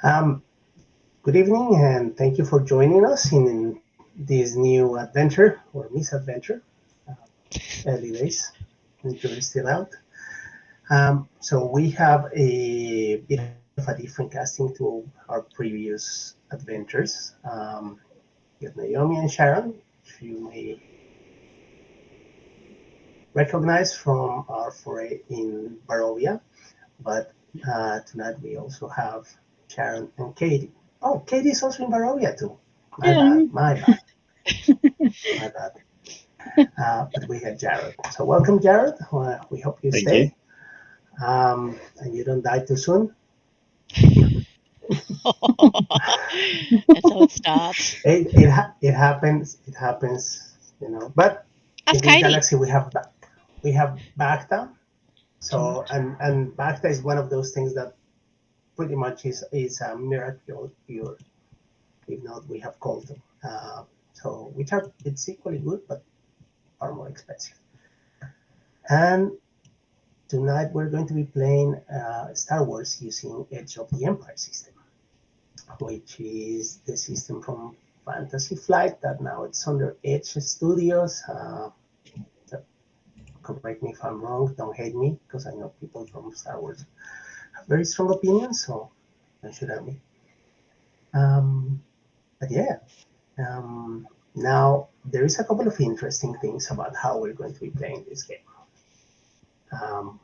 Um, Good evening, and thank you for joining us in this new adventure or misadventure. Uh, Early days, the jury's still out. So we have a bit of a different casting to our previous adventures. We have Naomi and Sharon, which you may recognize from our foray in Barovia, but tonight we also have Sharon and Katie. Oh, Katie's also in Barovia too. My bad, Yeah. my bad, my bad. But we had Jared. So welcome, Jared. We hope you Thank you. stay and you don't die too soon. That's how it starts. It happens. It happens. But in Ask this Katie. galaxy, we have Bacta. So and Bacta is one of those things that pretty much is a miracle cure. If not, we have called them. So which are it's equally good, but far more expensive. And tonight we're going to be playing Star Wars using Edge of the Empire system, which is the system from Fantasy Flight that now it's under Edge Studios. So correct me if I'm wrong, don't hate me, because I know people from Star Wars have very strong opinions, so don't shoot at me. Um, but yeah, now there is a couple of interesting things about how we're going to be playing this game. Um,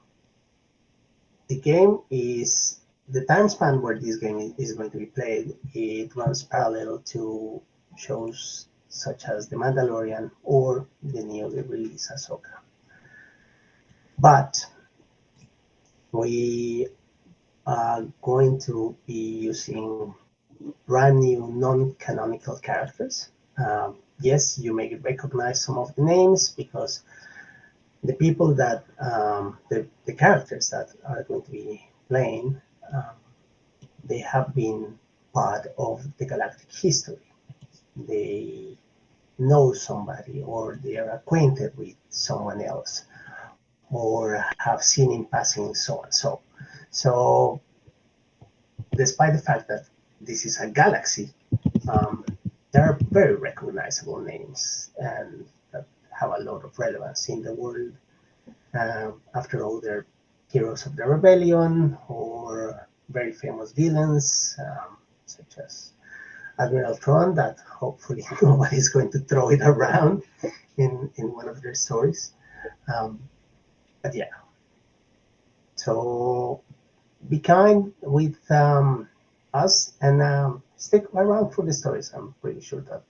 the game is the time span where this game is going to be played. It runs parallel to shows such as The Mandalorian or the newly released Ahsoka. But we are going to be using brand new non-canonical characters. Yes, you may recognize some of the names because the people that the characters that are going to be playing um, they have been part of the galactic history. They know somebody or they are acquainted with someone else or have seen in passing so and so. So, despite the fact that this is a galaxy, um, there are very recognizable names and that have a lot of relevance in the world. After all, they're heroes of the rebellion or very famous villains, such as Admiral Tron, that hopefully nobody's going to throw it around in one of their stories. Um, but yeah, so be kind with us and stick around for the stories. I'm pretty sure that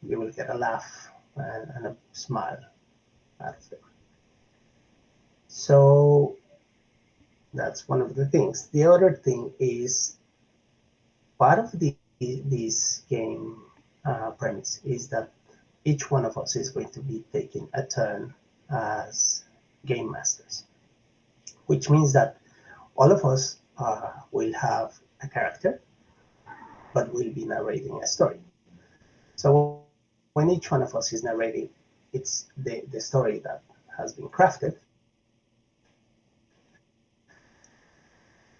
you will get a laugh and a smile out of them. So that's one of the things. The other thing is part of this game premise is that each one of us is going to be taking a turn as game masters, which means that all of us will have a character, but will be narrating a story. So when each one of us is narrating, it's the story that has been crafted.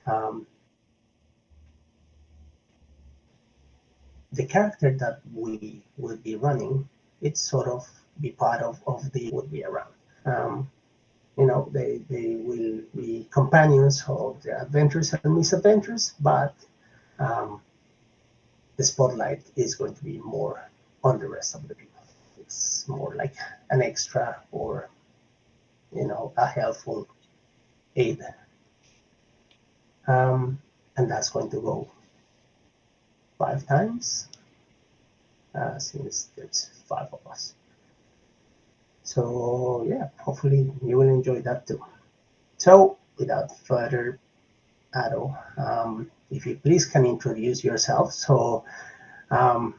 Um, the character that we will be running, it's sort of be part of the would be around. Um, they will be companions of the adventures and misadventures, but um, the spotlight is going to be more on the rest of the people. It's more like an extra or a helpful aid, and that's going to go 5 times since there's 5 of us. So yeah, hopefully you will enjoy that too. So without further ado, if you please can introduce yourself. So um,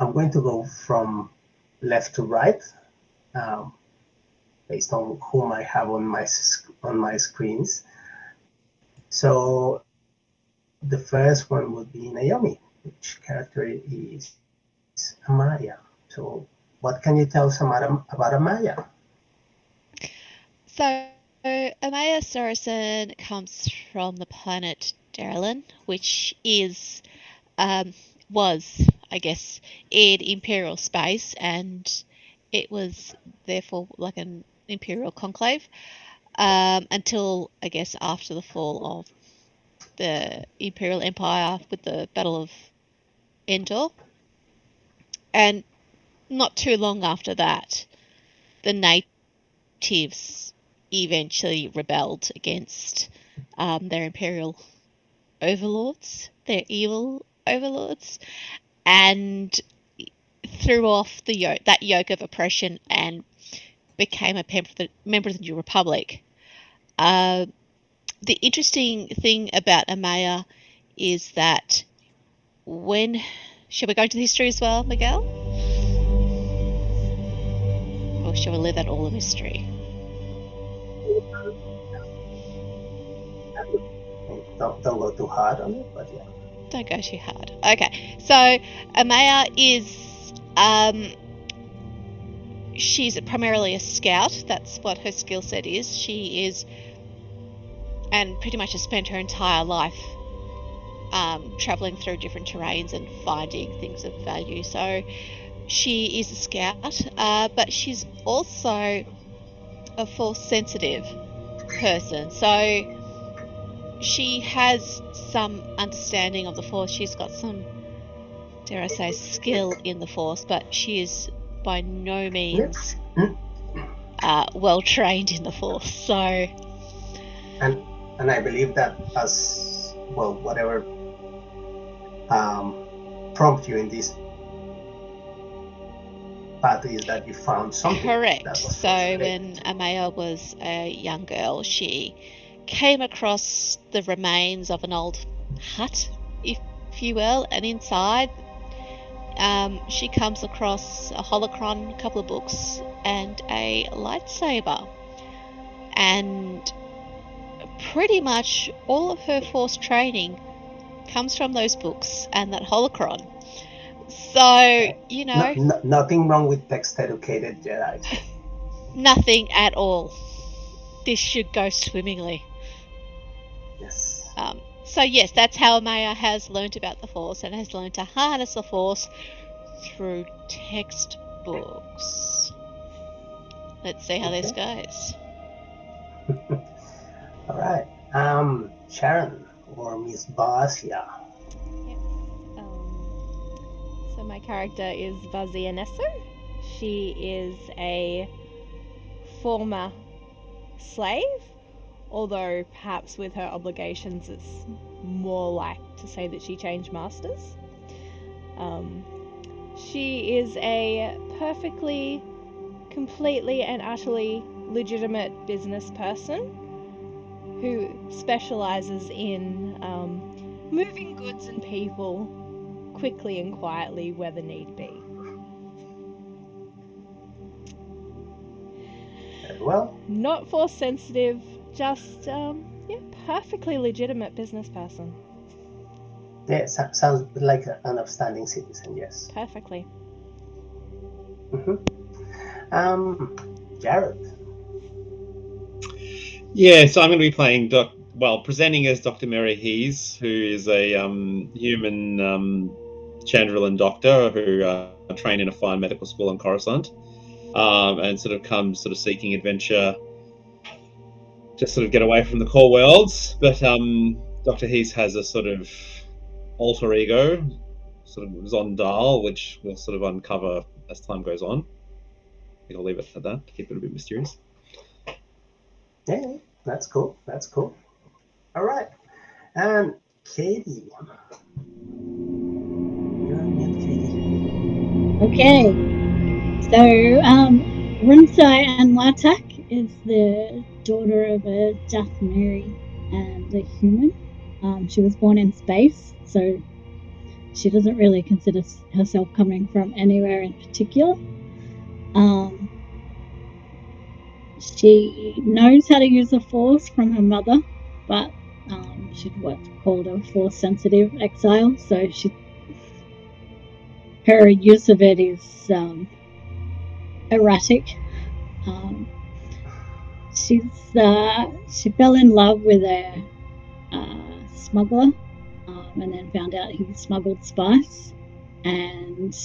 I'm going to go from left to right um, based on whom I have on my screens. So the first one would be Naomi, which character is Amaya. So what can you tell us about Amaya? So, Amaya Saracen comes from the planet Darylin, which was, I guess, in Imperial space, and it was therefore like an Imperial conclave until, I guess, after the fall of the Imperial Empire with the Battle of Endor. And not too long after that, the natives eventually rebelled against their Imperial overlords, their evil overlords, and threw off that yoke of oppression and became a member of the New Republic. The interesting thing about Amaya is that when... Shall we go into history as well, Miguel? Or shall we leave that all a mystery? Don't go too hard on it, but yeah. Don't go too hard. Okay, so Amaya is... she's primarily a scout. That's what her skill set is. She is... and pretty much has spent her entire life traveling through different terrains and finding things of value. So she is a scout, but she's also a force sensitive person. So she has some understanding of the force. She's got some, dare I say, skill in the force, but she is by no means well trained in the force. So, and I believe that as well, whatever prompt you in this path is that you found something. Correct. So when Amaya was a young girl, she came across the remains of an old hut, if you will, and inside she comes across a holocron, a couple of books, and a lightsaber. And pretty much all of her force training comes from those books and that holocron. So, you know... nothing wrong with text-educated Jedi. Nothing at all. This should go swimmingly. Yes. So yes, that's how Amaya has learnt about the Force and has learnt to harness the Force through textbooks. Let's see how this goes. All right. Sharon or Miss Basia. Yes. So my character is Vazianesso. She is a former slave, although perhaps with her obligations it's more like to say that she changed masters. She is a perfectly, completely and utterly legitimate business person who specialises in moving goods and people quickly and quietly where the need be. Very well. Not force sensitive, just perfectly legitimate business person. Yeah, sounds like an upstanding citizen. Yes. Perfectly. Jared. Yeah, so I'm going to be playing presenting as Dr. Mary Hees, who is a human Chandrilan doctor who trained in a fine medical school on Coruscant, and sort of comes seeking adventure, just sort of get away from the core worlds. But Dr. Hees has a sort of alter ego, sort of Zondal, which we'll sort of uncover as time goes on. I think I'll leave it at that to keep it a bit mysterious. Yeah, that's cool. That's cool. All right. And Katie. You're on mute, Katie. Okay. So, Runsai and Latak is the daughter of a Dathmiri and a human. She was born in space, so she doesn't really consider herself coming from anywhere in particular. She knows how to use the Force from her mother, but she's what's called a Force-sensitive exile, so her use of it is erratic. She fell in love with a smuggler, and then found out he smuggled spice. And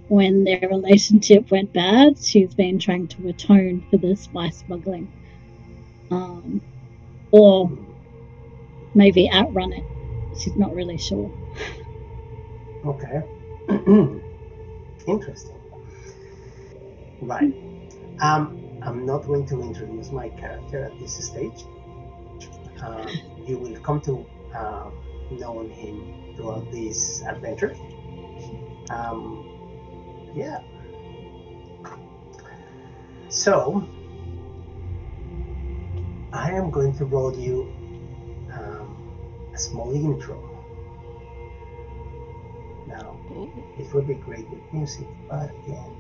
when their relationship went bad, she's been trying to atone for the spice smuggling, or maybe outrun it. She's not really sure. Okay. Interesting. Right. I'm not going to introduce my character at this stage. You will come to know him throughout this adventure. Yeah. So, I am going to roll you a small intro. Now, it would be great with music, but again,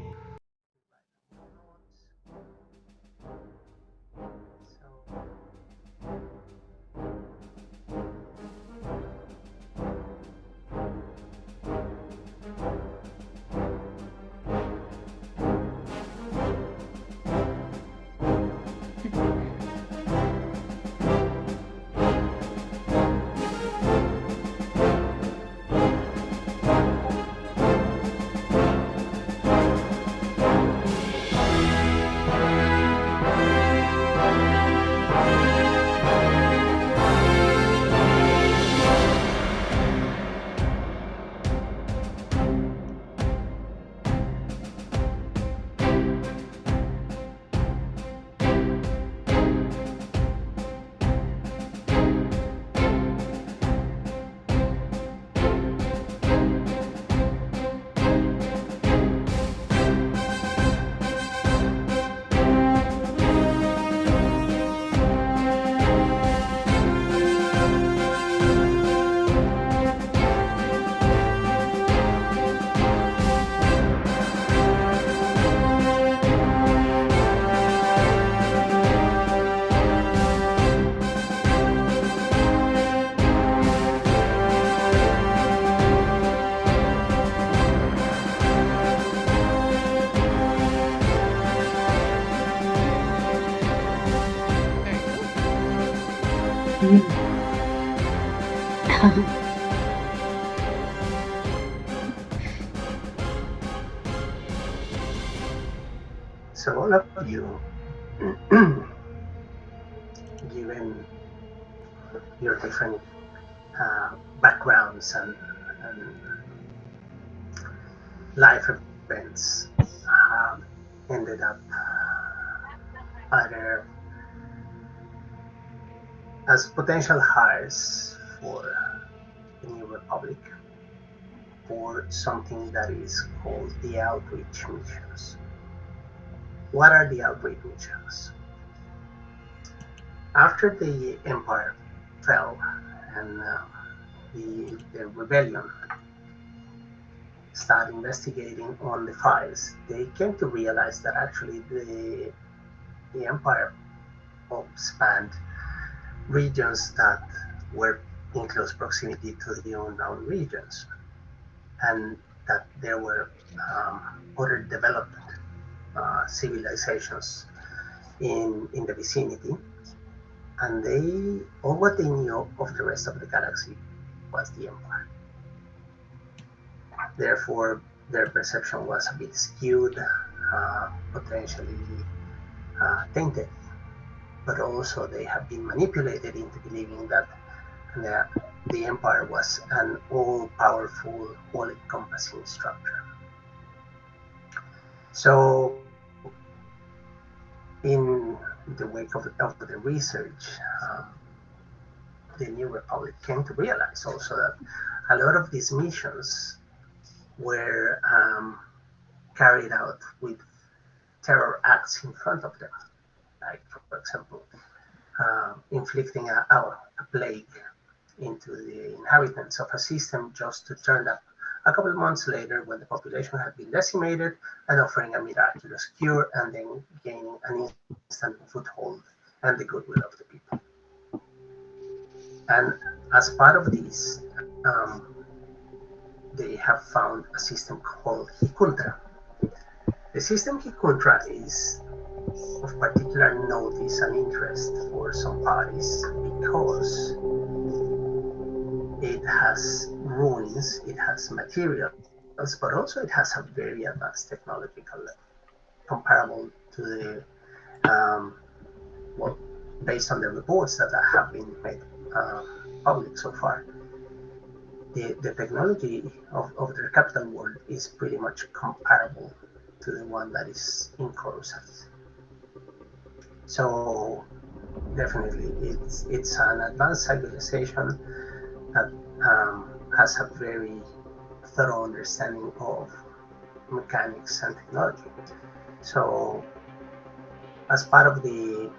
so all of you, given your different backgrounds and life events, ended up either as potential hires for the New Republic or something that is called the outreach missions. What are the outreach missions? After the Empire fell and the rebellion started investigating on the files, they came to realize that actually the Empire spanned regions that were in close proximity to the unknown regions, and that there were other developed civilizations in the vicinity, and all what they knew of the rest of the galaxy was the Empire. Therefore, their perception was a bit skewed, potentially tainted, but also they have been manipulated into believing that the Empire was an all-powerful, all-encompassing structure. So, in the wake of the research, the New Republic came to realize also that a lot of these missions were carried out with terror acts in front of them, like, for example, inflicting a plague into the inhabitants of a system just to turn up a couple of months later when the population had been decimated and offering a miraculous cure and then gaining an instant foothold and the goodwill of the people. And as part of this, they have found a system called Hikuntra. The system Hikuntra is of particular notice and interest for some parties because it has ruins, it has materials, but also it has a very advanced technological level, comparable to the well, based on the reports that have been made public so far. The technology of their capital world is pretty much comparable to the one that is in Coruscant. So definitely, it's an advanced civilization that has a very thorough understanding of mechanics and technology. So, as part of the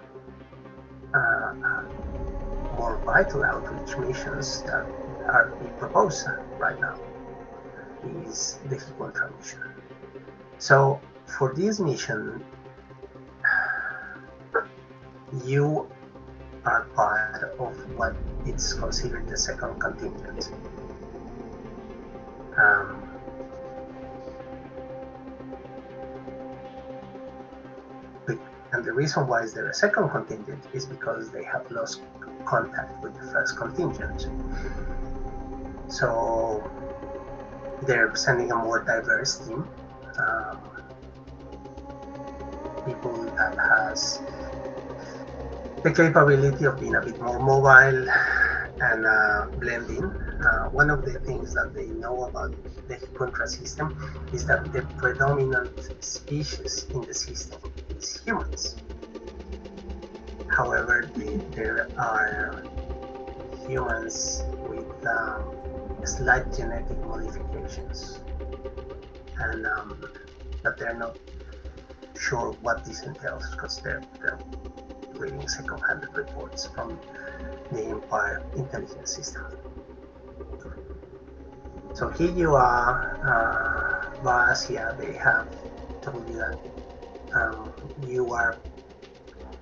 more vital outreach missions that are being proposed right now is the Hicontra mission. So, for this mission, you are part of what is considered the second contingent. And the reason why is there a second contingent is because they have lost contact with the first contingent. So they're sending a more diverse team, people that has the capability of being a bit more mobile and blending. One of the things that they know about the Hicontra system is that the predominant species in the system is humans. However, there are humans with slight genetic modifications, and but they're not sure what this entails because they're reading second-hand reports from the Empire intelligence system. So here you are, Vasia, they have told you that you are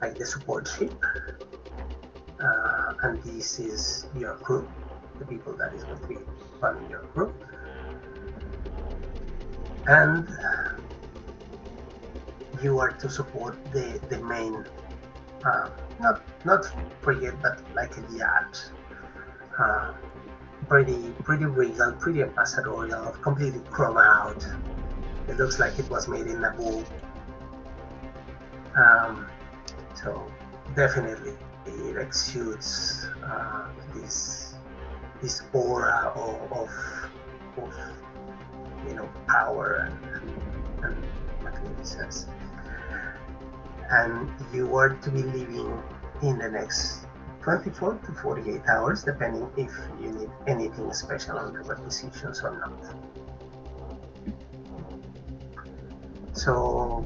like the support ship, and this is your crew, the people that is going to be running your crew. And you are to support the main, not frigate, but like a yacht. Pretty regal, pretty ambassadorial, completely chrome out. It looks like it was made in Naboo. So definitely it exudes this aura of power and magnificence. And you are to be leaving in the next 24 to 48 hours, depending if you need anything special on the requisitions or not. So,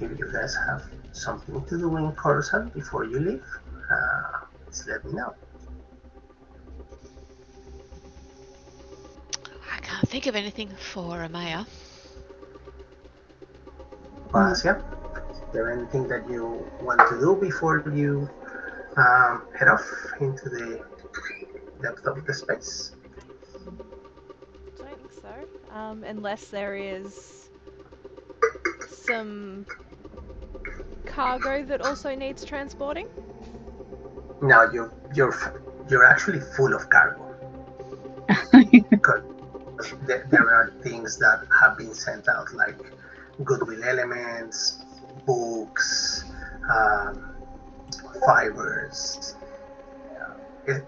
if you guys have something to do in Coruscant before you leave, please let me know. I can't think of anything for Amaya. Vasia, is there anything that you want to do before you head off into the depth of the space? I don't think so. Unless there is some cargo that also needs transporting. No, you're actually full of cargo. Because there are things that have been sent out, like goodwill elements, books, fibers,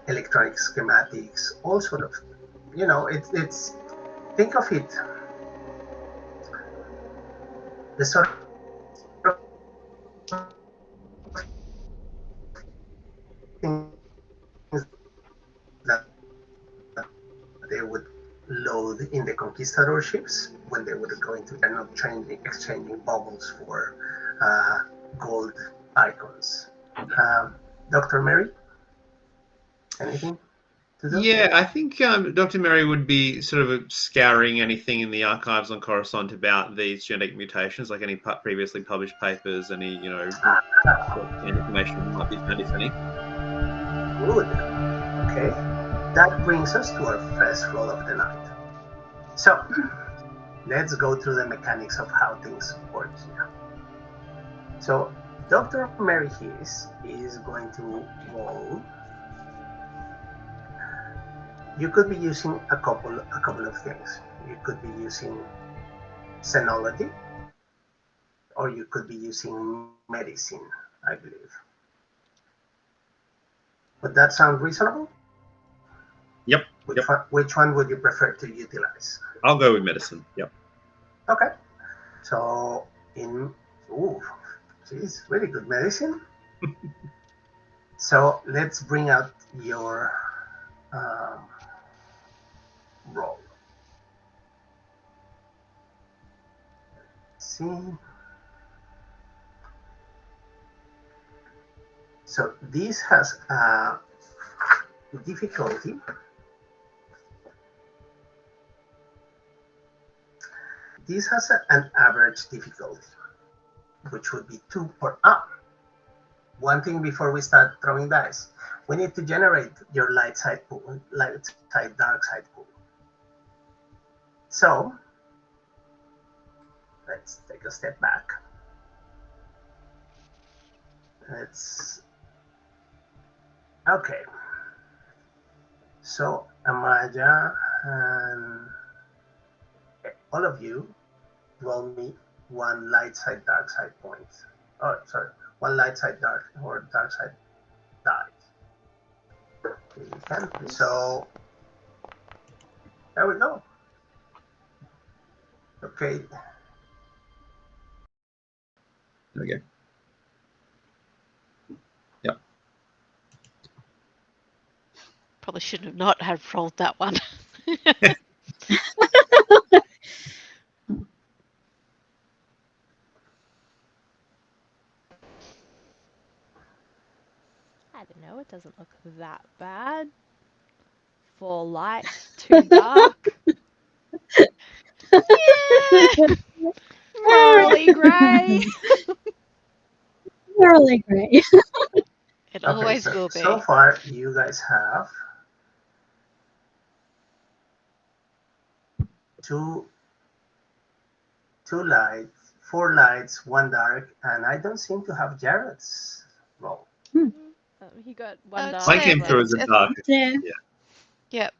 electronic schematics, all sort of. It's think of it the sort of things that they would load in the conquistador ships when they would go into. They're not exchanging bubbles for gold icons. Dr. Mary, anything to do? Yeah, I think Dr. Mary would be sort of scouring anything in the archives on Coruscant about these genetic mutations, like any previously published papers, any information might be found, if any. Good. Okay. That brings us to our first roll of the night. So, let's go through the mechanics of how things work here. So, Dr. Mary Hughes is going to roll You could be using a couple of things. You could be using xenology, or you could be using medicine, I believe. Would that sound reasonable? Yep. Which one would you prefer to utilize? I'll go with medicine. Yep. Okay. So in ooh, geez, really good medicine. So let's bring out your um, roll. Let's see. So this has a difficulty. This has an average difficulty, which would be 2 per up. One thing before we start throwing dice, we need to generate your light side, dark side pool. So let's take a step back. Let's okay. So Amaya and all of you roll me one light side, dark side point. Oh, sorry, one light side, dark or dark side die. Okay, you can. So there we go. Okay. There we go. Yep. Probably should have not have rolled that one. I don't know, it doesn't look that bad. 4 light, 2 dark. Yeah! Morally grey. Morally great. It Okay, always so will so be. far you guys have two two lights, 4 lights, 1 dark, and I don't seem to have Jared's roll. He got Oh, 1 it's dark Mine as there. came through well. as a It's dark. Yeah. Yeah. Yep.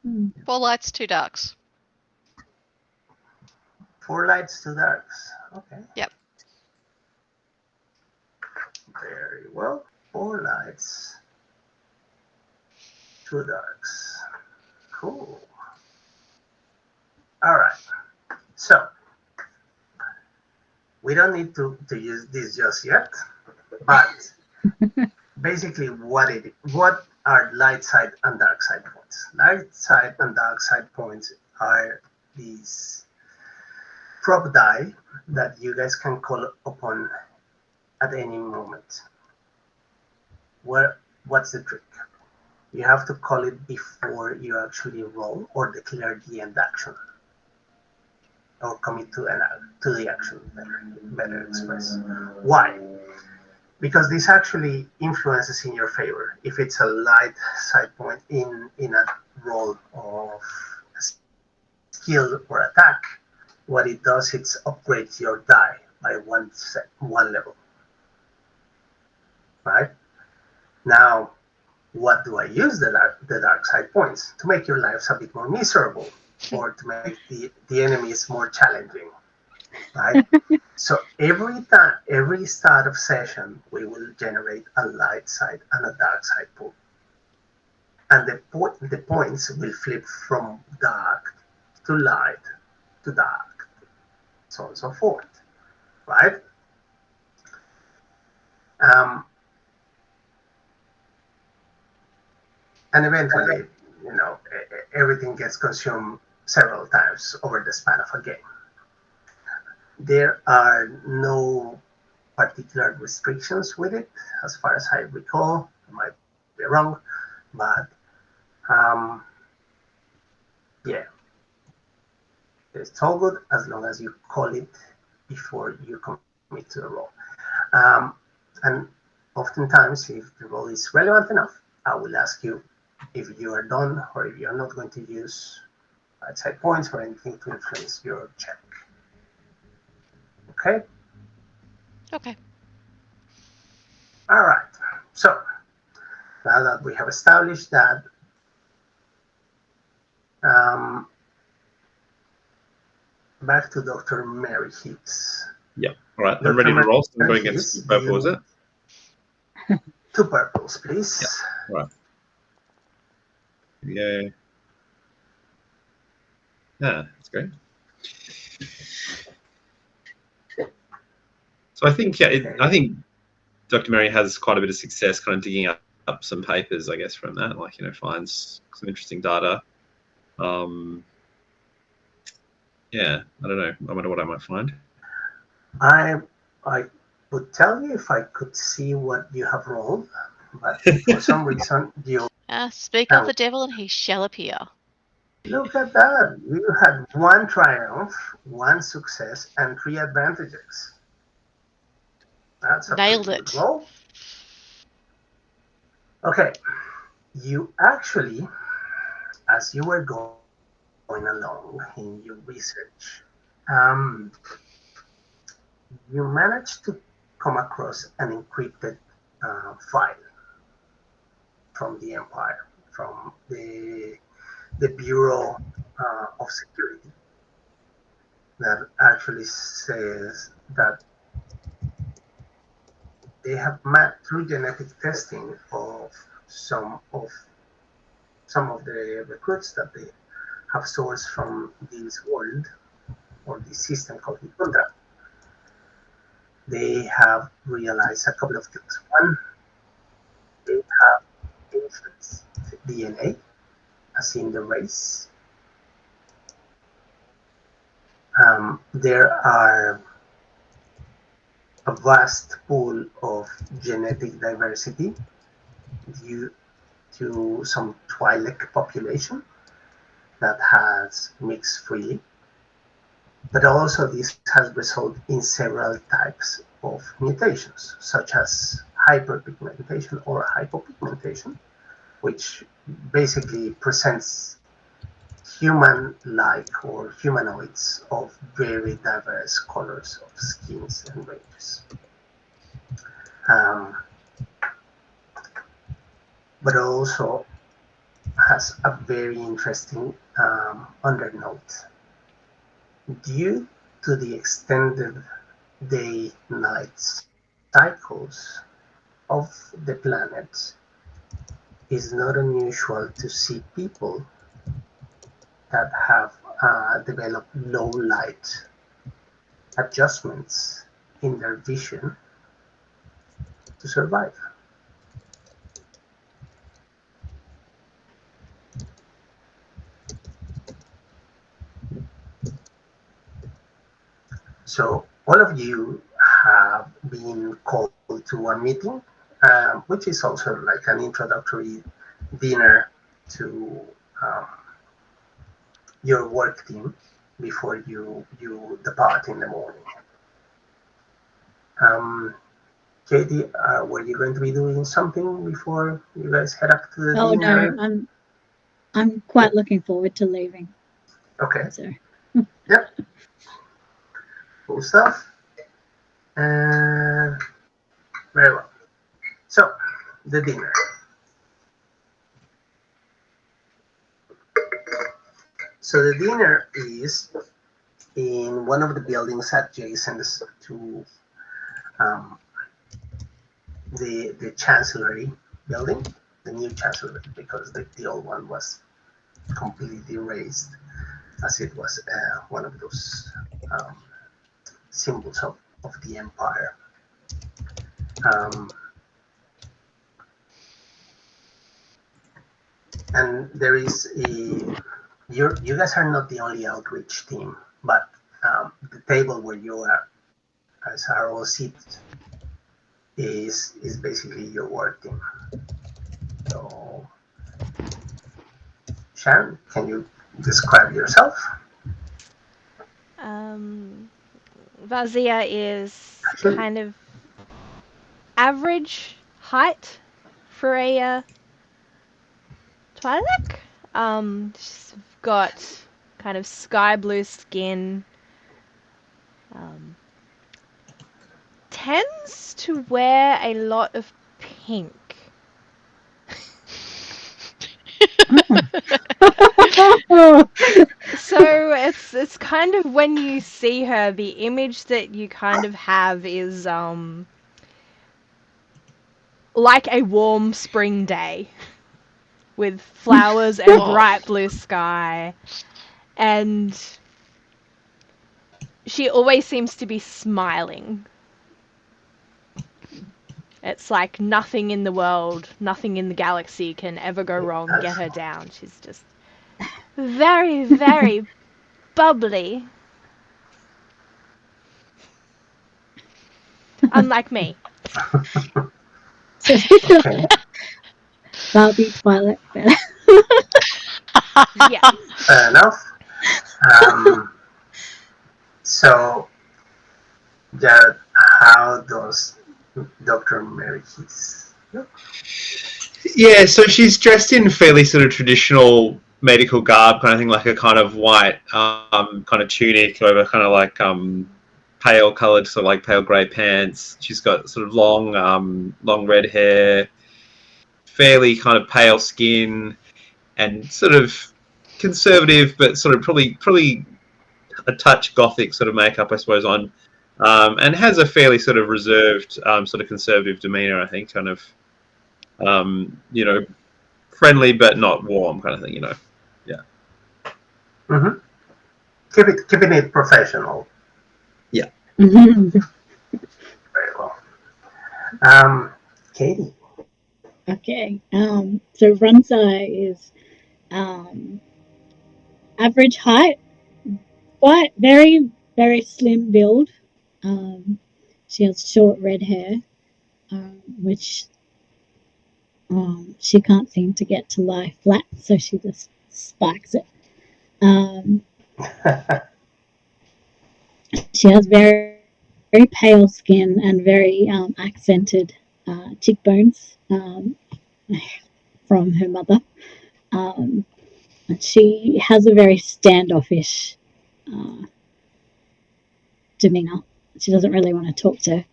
Hmm. 4 lights, 2 darks. 4 lights, 2 darks. Okay. Yep. Very well. 4 lights, 2 darks. Cool. All right. So we don't need to use this just yet, but basically what are light side and dark side points? Light side and dark side points are these prop die that you guys can call upon at any moment. What's the trick? You have to call it before you actually roll or declare the end action or commit to the action. Better express. Why? Because this actually influences in your favor. If it's a light side point in a roll of skill or attack, what it does is upgrades your die by one level. Right now, what do I use the dark side points? To make your lives a bit more miserable, or to make the enemies more challenging, right? So every start of session, we will generate a light side and a dark side pool, and the points will flip from dark to light to dark, so on and so forth, right? Um, and eventually, you know, everything gets consumed several times over the span of a game. There are no particular restrictions with it, as far as I recall. I might be wrong, but um, yeah, it's all good as long as you call it before you commit to the role. Um, and oftentimes, if the role is relevant enough, I will ask you if you are done or if you're not going to use outside points or anything to influence your check. Okay? Okay. All right. So now that we have established that Back to Dr. Mary Hicks. Yeah. All right. I'm Dr. ready to Mary roll. So I'm going Hicks, against purple, is it? 2 purples, please. Yeah. Right. Yeah. That's great. So I think I think Dr. Mary has quite a bit of success kind of digging up some papers, I guess, from that. Like, finds some interesting data. Yeah, I don't know. I wonder what I might find. I would tell you if I could see what you have rolled, but for some reason you Speak of the devil and he shall appear. look at that. You had 1 triumph, 1 success, and 3 advantages. That's a Nailed pretty good it. roll. Okay, you actually, as you were going along in your research, um, you managed to come across an encrypted file from the Empire, from the Bureau of Security, that actually says that they have mapped through genetic testing of some of the recruits that they have sourced from this world or this system called the Tundra. They have realized a couple of things. One, they have ancient DNA, as in the race. There are a vast pool of genetic diversity due to some Twi'lek population that has mixed freely. But also this has resulted in several types of mutations, such as hyperpigmentation or hypopigmentation, which basically presents human-like or humanoids of very diverse colors of skins and ranges. Um, but also has a very interesting undernote. Due to the extended day-night cycles of the planet, it's not unusual to see people that have developed low light adjustments in their vision to survive. So all of you have been called to a meeting, which is also like an introductory dinner to um, your work team before you depart in the morning. Um, Katie, were you going to be doing something before you guys head up to the Oh dinner? no, I'm quite looking forward to leaving. Okay. So Yep. Cool stuff. And very well. So the dinner. So the dinner is in one of the buildings adjacent to um, the chancellery building, the new chancellery, because the old one was completely razed, as it was one of those um, symbols of the empire. Um, and there is you guys are not the only outreach team, but the table where you are, as are all seated, is basically your work team. So, Sharon, can you describe yourself? Vazia is Actually, kind of average height for a Twi'lek. She's got kind of sky blue skin. Tends to wear a lot of pink. So it's kind of when you see her, the image that you kind of have is like a warm spring day with flowers and Oh. bright blue sky, and she always seems to be smiling. It's like nothing in the world, nothing in the galaxy can ever go wrong, get her down. She's just very, very bubbly. Unlike me. Okay, Barbie Twilight better. Yeah. fair enough. Um, so, Jared, how does Dr. Mary Keys look? Yeah, so she's dressed in fairly sort of traditional medical garb, kind of thing, like a kind of white kind of tunic over kind of like pale coloured, sort of like pale grey pants. She's got sort of long red hair, fairly kind of pale skin, and sort of conservative, but sort of probably a touch gothic sort of makeup, I suppose, on, and has a fairly sort of reserved, sort of conservative demeanour. I think, kind of, you know, friendly but not warm, kind of thing. You know, yeah, Mm-hmm. Keeping it professional. yeah. Very well. Katie. Okay. So Runzai is um, average height, but very, very slim build. Um, she has short red hair, which she can't seem to get to lie flat, so she just spikes it. Um, she has very, very pale skin and very accented cheekbones from her mother. Um, and she has a very standoffish uh, demeanor. She doesn't really want to talk to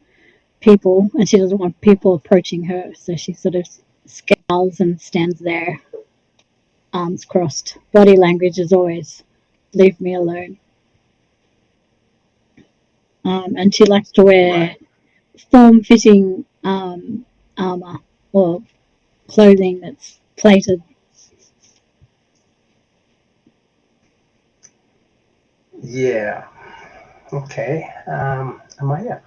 people, and she doesn't want people approaching her, so she sort of scowls and stands there, arms crossed. Body language is always, leave me alone. And she likes to wear Right. form fitting armor or clothing that's plated. Yeah. Okay. Amaya.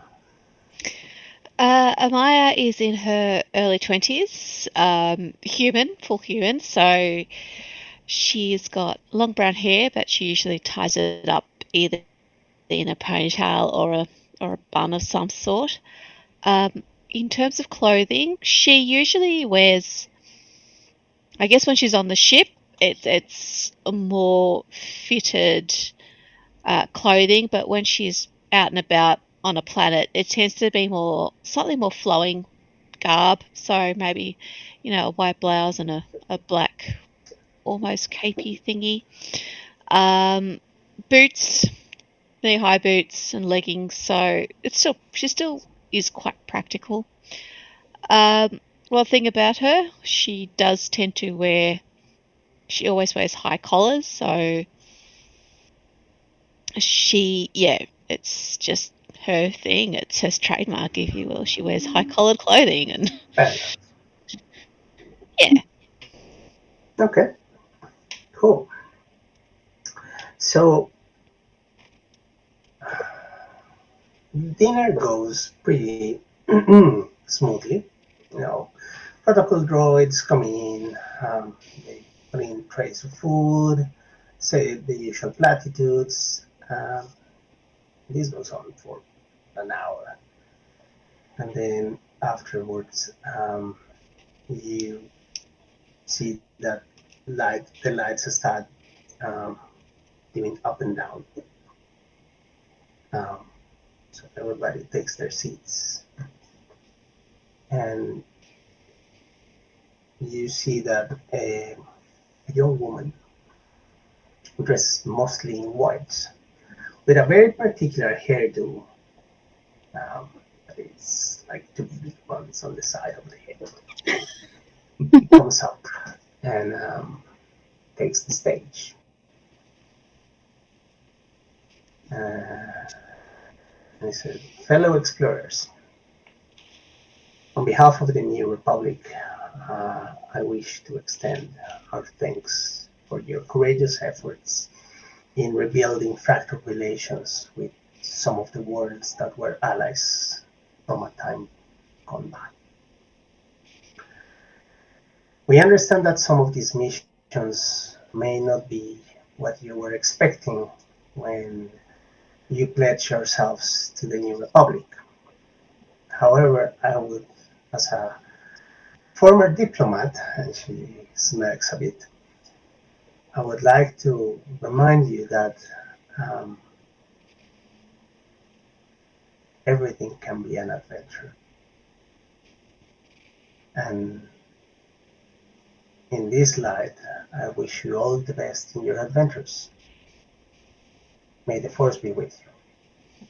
Amaya is in her early 20s, full human, so she's got long brown hair, but she usually ties it up either in a ponytail or a bun of some sort. In terms of clothing, she usually wears, I guess when she's on the ship, it's a more fitted clothing, but when she's out and about on a planet, it tends to be slightly more flowing garb. So maybe, a white blouse and a black, almost capey thingy. Boots, knee-high boots and leggings. So she still is quite practical. One thing about her, she does tend to she always wears high collars. So it's just her thing. It's her trademark, if you will. She wears high-collared clothing, and Fair enough. yeah. Okay. Cool. So dinner goes pretty smoothly. You know, protocol droids come in. They bring in trays of food, say the usual platitudes. This goes on for an hour, and then afterwards, you see that the lights start um, dimming up and down. Um, so everybody takes their seats, and you see that a young woman dressed mostly in white with a very particular hairdo. Um, it's like two big buns on the side of the head. It comes up and takes the stage. And he said, fellow explorers, on behalf of the New Republic, I wish to extend our thanks for your courageous efforts in rebuilding fractured relations with some of the worlds that were allies from a time gone by. We understand that some of these missions may not be what you were expecting when you pledged yourselves to the New Republic. However, I would, as a former diplomat, and she smirks a bit, I would like to remind you that um, everything can be an adventure. And in this light, I wish you all the best in your adventures. May the force be with you.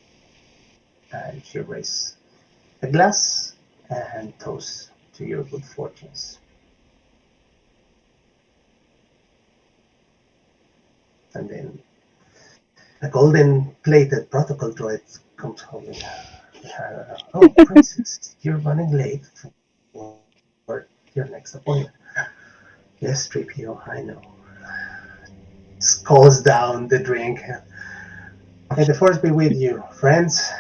And she raises a glass and toast to your good fortunes. And then a golden plated protocol droid comes home with her. Oh, princess, you're running late for your next appointment. Yes, 3PO, I know. Skulls down the drink. May the force be with you, friends.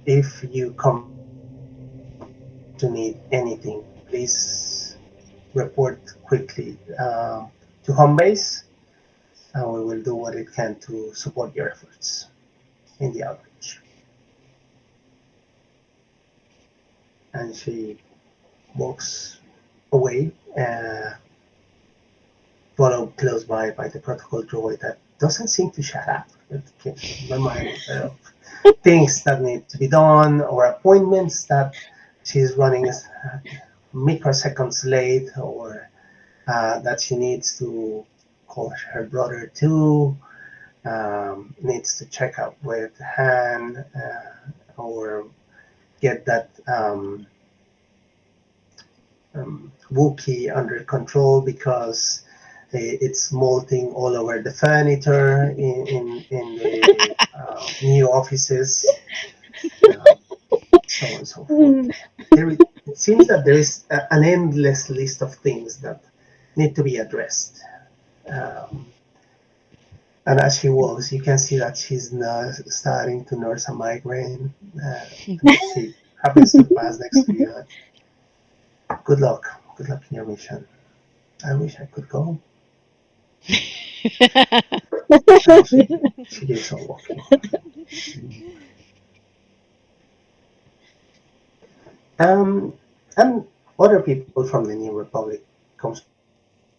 If you come to need anything, please report quickly to home base, and we will do what it can to support your efforts in the outreach. And she walks away, followed close by the protocol droid that doesn't seem to shut up. It keeps reminding her of things that need to be done or appointments that she's running microseconds late, or that she needs to call her brother too, needs to check up with Han, or get that Wookiee under control because it's molting all over the furniture in the new offices, uh, so on and so forth. It seems that there is an endless list of things that need to be addressed. Um, and as she walks, you can see that she's now starting to nurse a migraine. And she happens to pass next to you. Good luck. Good luck in your mission. I wish I could go. And she keeps on walking. And other people from the New Republic comes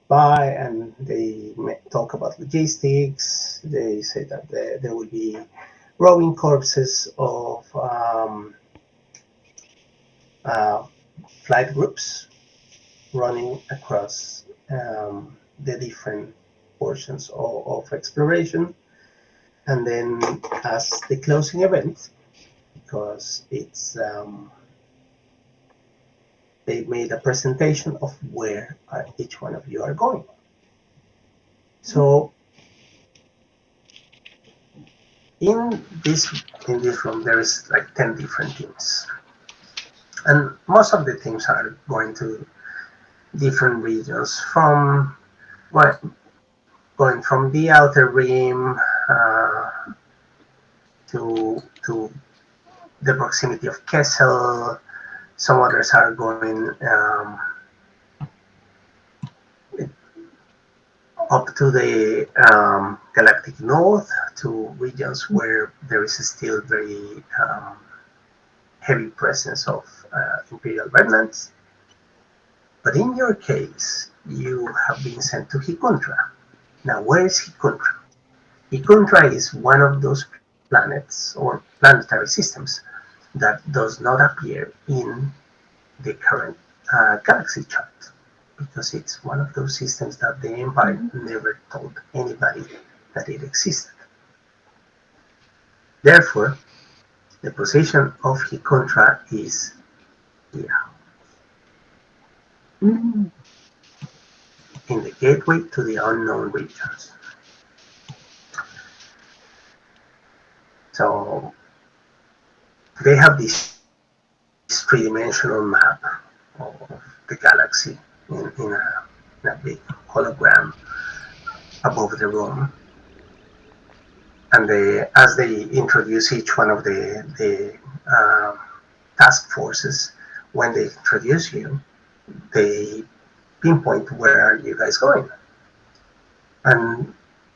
by and they talk about logistics. They say that there will be rowing corpses of uh, flight groups running across the different portions of exploration. And then as the closing event, because it's they made a presentation of where each one of you are going. So in this room, there is like 10 different teams, and most of the teams are going to different regions, from well, going from the outer rim to the proximity of Kessel. Some others are going up to the galactic north, to regions where there is still very heavy presence of Imperial remnants. But in your case, you have been sent to Hikuntra. Now, where is Hikuntra? Hikuntra is one of those planets or planetary systems that does not appear in the current galaxy chart, because it's one of those systems that the Empire never told anybody that it existed. Therefore, the position of Hikuntra is here. in the gateway to the unknown regions. So they have this three-dimensional map of the galaxy in a big hologram above the room. And as they introduce each one of the task forces, when they introduce you, they pinpoint where are you guys going. And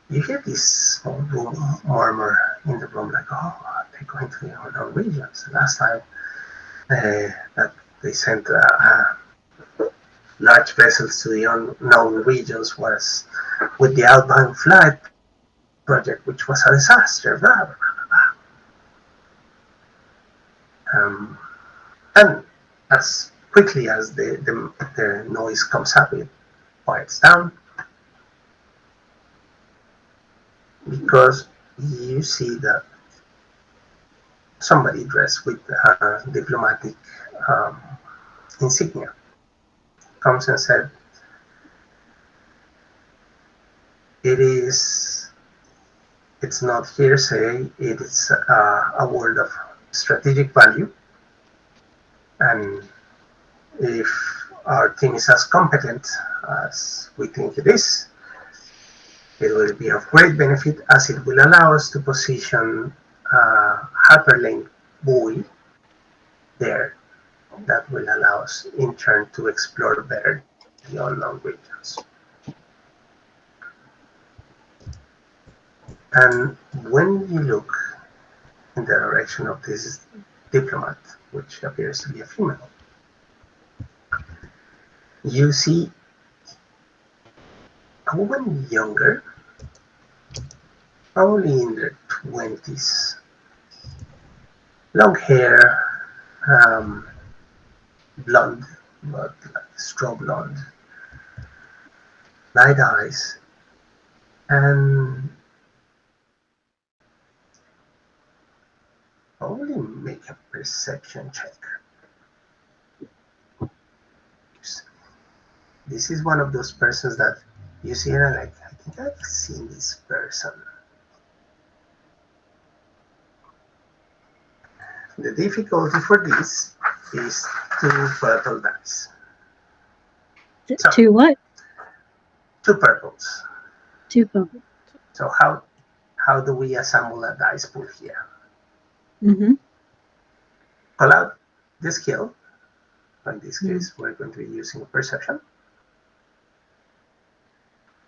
you hear this murmur in the room, like, oh, they're going to the unknown regions. Last time that they sent large vessels to the unknown regions was with the outbound flight project, which was a disaster, blah, blah, blah, blah. And as quickly as the noise comes up, it quiets down because you see that somebody dressed with diplomatic um, insignia comes and said, it's not hearsay, it is a word of strategic value, and if our team is as competent as we think it is, it will be of great benefit as it will allow us to position a hyperlink buoy there that will allow us in turn to explore better the unknown regions. And when you look in the direction of this diplomat, which appears to be a female, you see a woman younger, probably in their 20s, long hair, um, blonde, but like straw blonde, light eyes, and probably make a perception check. This is one of those persons that you see and like, I think I've seen this person. The difficulty for this is two purple dice. So, Two what? two purples. Two purple. So how do we assemble a dice pool here? Mm-hmm. Call out the skill. In this case, we're going to be using perception.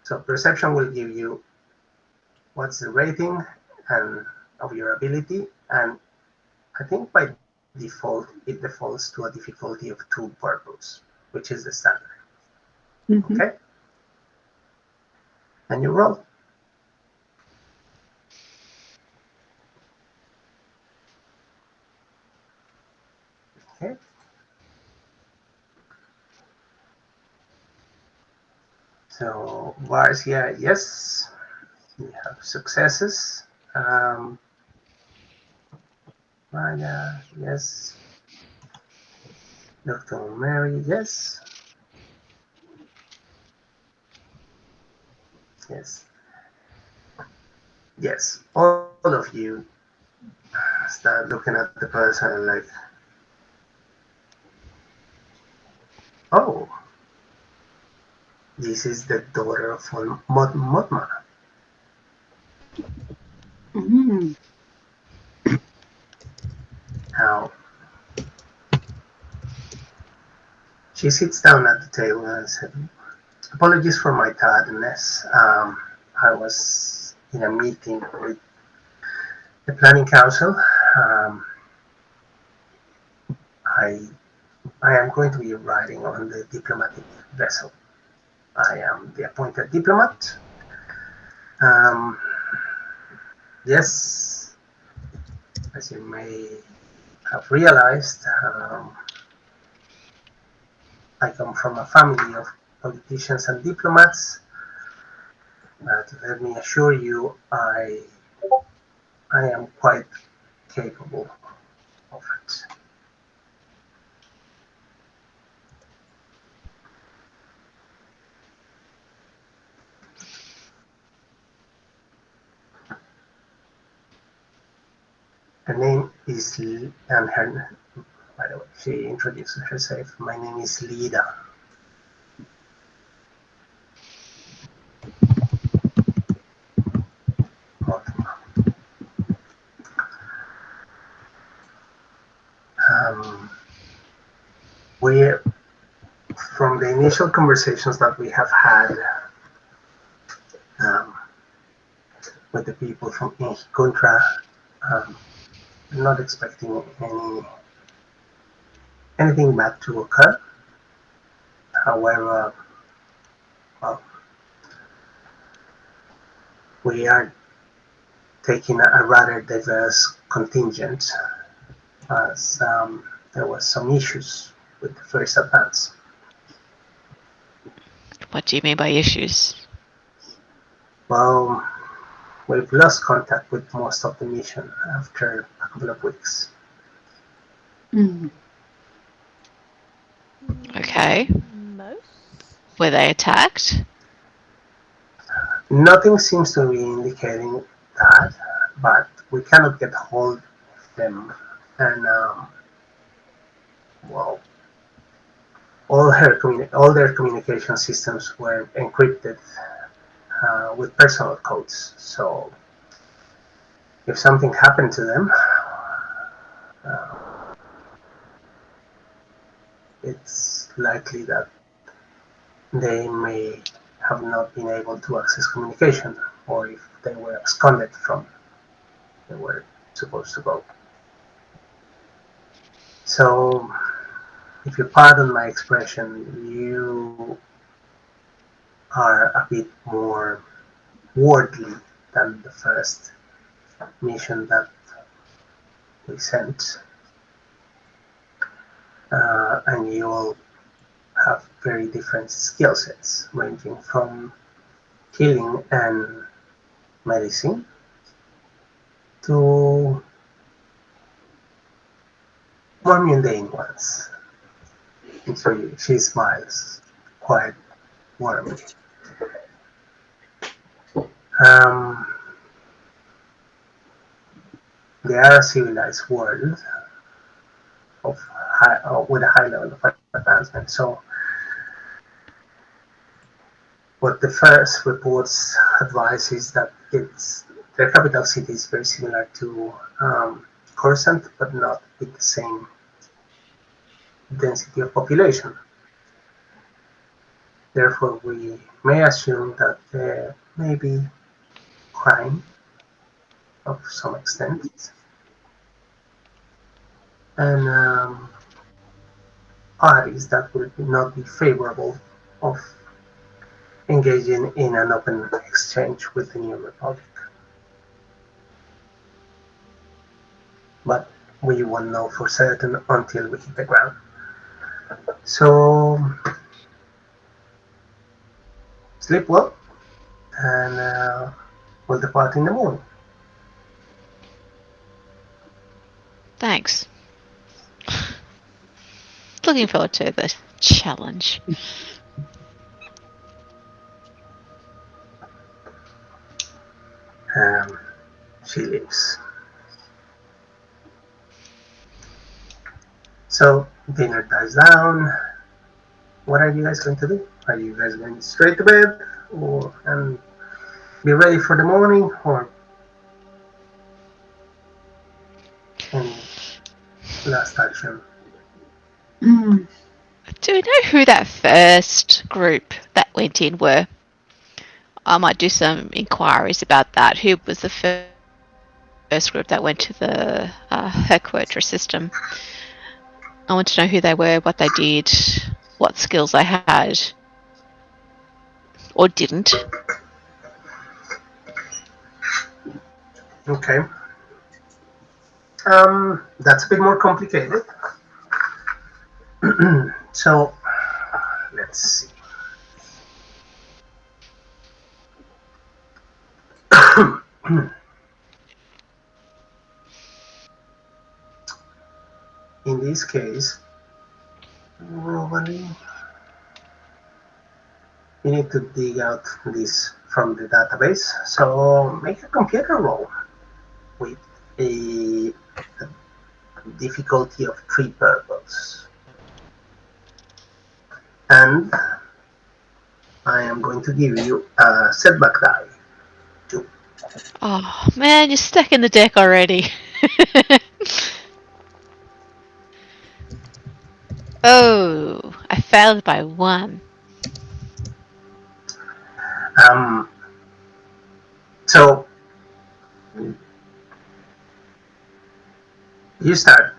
So perception will give you what's the rating and of your ability, and I think by default it defaults to a difficulty of two purples, which is the standard. Mm-hmm. Okay, and you roll. Okay. So Varsia, yes, you have successes. Maya, yes. Dr. Mary, yes. Yes. Yes. All of you start looking at the person and like, oh, this is the daughter of Modma. Mm-hmm. Now, she sits down at the table and said, apologies for my tardiness. I was in a meeting with the planning council. Um, I I am going to be riding on the diplomatic vessel. I am the appointed diplomat. Um, yes, as you may have realized, I come from a family of politicians and diplomats. But let me assure you, I am quite capable of it. Her name is and her. By the way, she introduces herself. My name is Lida. Um, we, from the initial conversations that we have had um, with the people from Inhikuntra, um, I'm not expecting anything bad to occur. However, well, we are taking a rather diverse contingent as there was some issues with the first advance. What do you mean by issues? Well, we've lost contact with most of the mission after a couple of weeks. Okay. Most? Were they attacked? Nothing seems to be indicating that, but we cannot get hold of them. And well, all their communication systems were encrypted with personal codes. So if something happened to them, uh, it's likely that they may have not been able to access communication, or if they were absconded from they were supposed to go. So, if you pardon my expression, you are a bit more worldly than the first mission that we sent, and you all have very different skill sets, ranging from healing and medicine to more mundane ones. And so she smiles quite warmly. Um, they are a civilized world with a high level of advancement. So, what the first reports advise is that their capital city is very similar to Coruscant, but not with the same density of population. Therefore, we may assume that there may be crime of some extent, and parties that will not be favorable of engaging in an open exchange with the New Republic. But we won't know for certain until we hit the ground. So sleep well, and we'll depart in the morning. Thanks. Looking forward to the challenge. Um, she leaves. So dinner dies down. What are you guys going to do? Are you guys going straight to bed, or and be ready for the morning, or any last action? Mm. Do we know who that first group that went in were? I might do some inquiries about that. Who was the first group that went to the Herquarter system? I want to know who they were, what they did, what skills they had or didn't. Okay. That's a bit more complicated. So let's see. In this case, probably you need to dig out this from the database. So make a computer roll with a difficulty of 3 purples. And I am going to give you a setback die. 2. Oh man, you're stuck in the deck already. Oh, I failed by 1. Um, so you start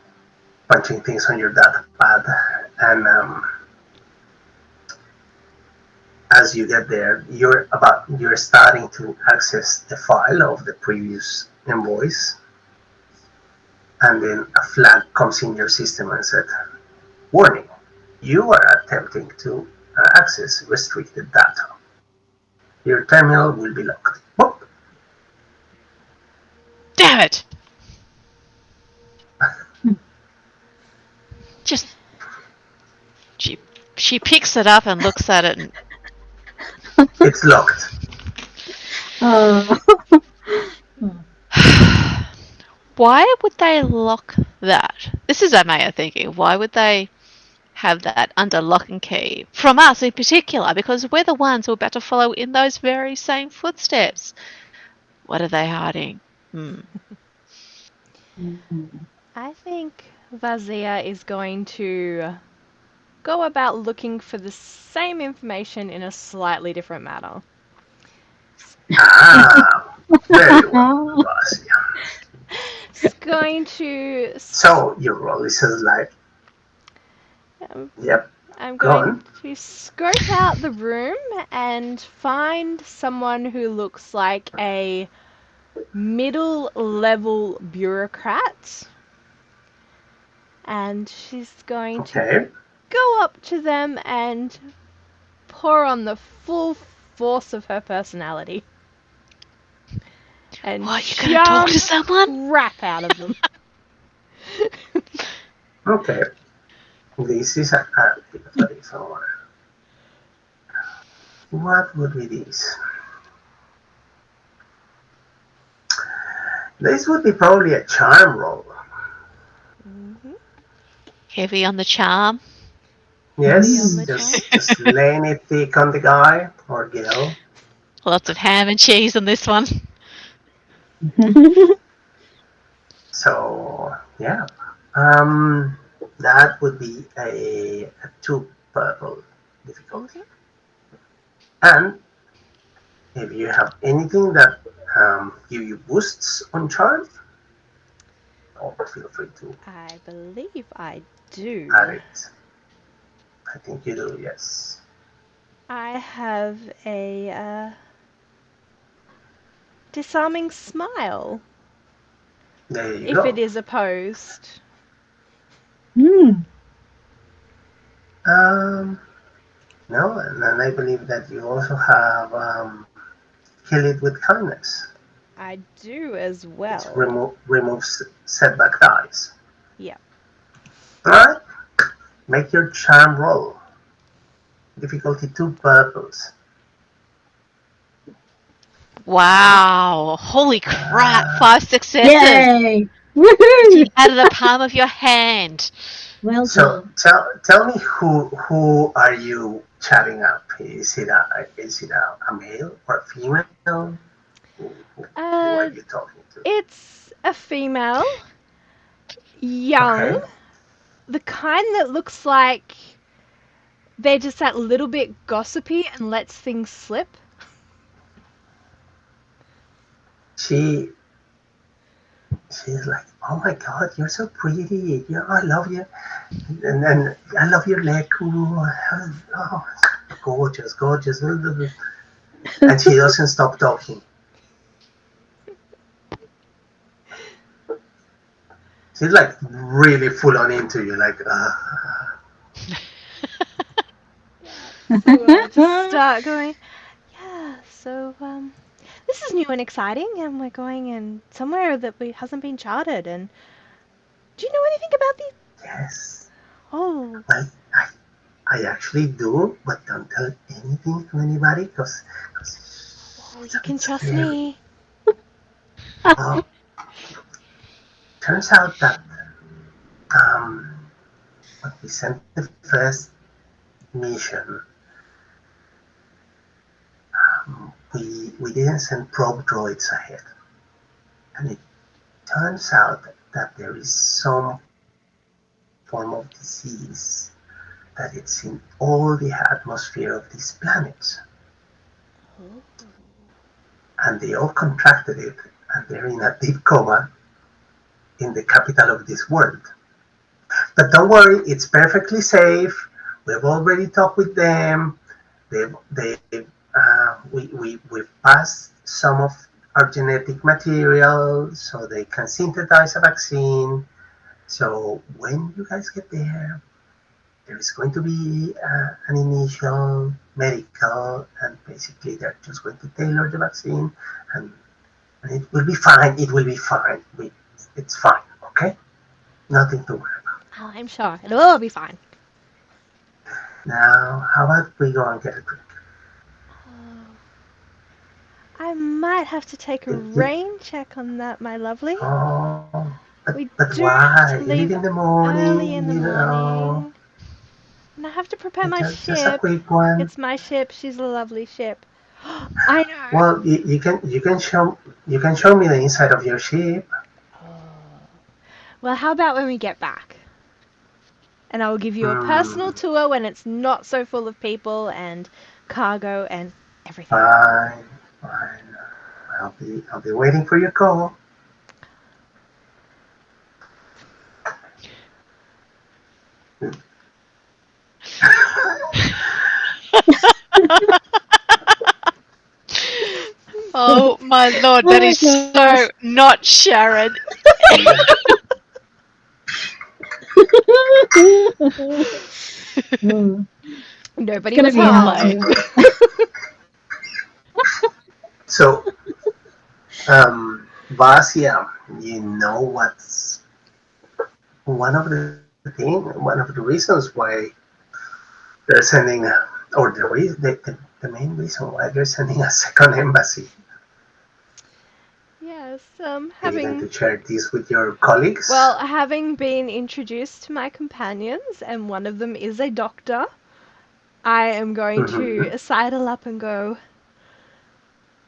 punching things on your data pad, and as you get there, you're starting to access the file of the previous invoice, and then a flag comes in your system and said, "Warning: you are attempting to access restricted data. Your terminal will be locked." Whoop. Damn it! Just she picks it up and looks at it and It's locked. Oh. why would they lock that? This is Amaya thinking. Why would they have that under lock and key? From us in particular, because we're the ones who are about to follow in those very same footsteps. What are they hiding? I think Vazia is going to go about looking for the same information in a slightly different manner. Ah, very well, Vasia. It's going to. So your role is as life. Yep. I'm Go going on. to scope out the room and find someone who looks like a middle level bureaucrat. And she's going to Okay. go up to them and pour on the full force of her personality. And What, you're gonna talk to charm someone? crap out of them. Okay. This is a different one. What would be this? This would be probably a charm roll. Mm-hmm. Heavy on the charm. Heavy on Yes, the charm. just laying it thick on the guy or girl. Lots of ham and cheese on this one. So yeah, um, that would be a 2 purple difficulty. Mm-hmm. And if you have anything that give you boosts on charm, oh, feel free to I believe I do. add it. I think you do, yes. I have a disarming smile. There you If go. it is opposed. Um, no, and I believe that you also have kill it with kindness. I do as It well. removes setback dice. Yep. Alright, make your charm roll. Difficulty 2 purples. Wow. Holy crap. 5 successes. Yay! Woohoo! Out of the palm of your hand. Well So done. tell me who are you chatting up? Is it a male or a female? Who are you talking to? It's a female, young, Okay. the kind that looks like they're just that little bit gossipy and lets things slip. She she's like, "Oh my God, you're so pretty. Yeah, I love you, and then I love your leg. Ooh, oh, gorgeous, gorgeous." And she doesn't stop talking. She's like really full on into you, like. So I just start going, yeah, so this is new and exciting, and we're going in somewhere that hasn't been charted. And do you know anything about these? Yes. Oh, Well, I actually do, but don't tell anything to anybody because oh, it's you a can bit trust scary. me. Well, turns out that when we sent the first mission, we didn't send probe droids ahead, and it turns out that there is some form of disease that it's in all the atmosphere of these planets. Oh. And they all contracted it, and they're in a deep coma in the capital of this world. But don't worry, it's perfectly safe. We've already talked with them. We've passed some of our genetic material so they can synthesize a vaccine. So when you guys get there is going to be an initial medical, and basically they're just going to tailor the vaccine, and it will be fine. It will be fine. It's fine, okay? Nothing to worry about. Oh, I'm sure it'll all be fine. Now, how about we go and get a drink? Oh, I might have to take a You, you, rain check on that, my lovely. oh, We but do have why? to Leave leave in the early in morning, the you know. morning. And I have to prepare my Just a ship. quick one. It's my ship. She's a lovely ship. I know. Well, you can show me the inside of your ship. Oh. Well, how about when we get back? And I will give you a personal Hmm. tour when it's not so full of people and cargo and everything. Fine, fine. I'll be waiting for your call. Oh my lord, Oh that my is so gosh. not Sharon. Oh, it's Nobody gonna was be hard harmed. Lovely. to. So, Vasia, you know what's one of the reasons why they're sending, or the main reason why they're sending a second embassy. Yes, Are you going to share this with your colleagues? well, having been introduced to my companions, and one of them is a doctor, I am going Mm-hmm. to sidle up and go,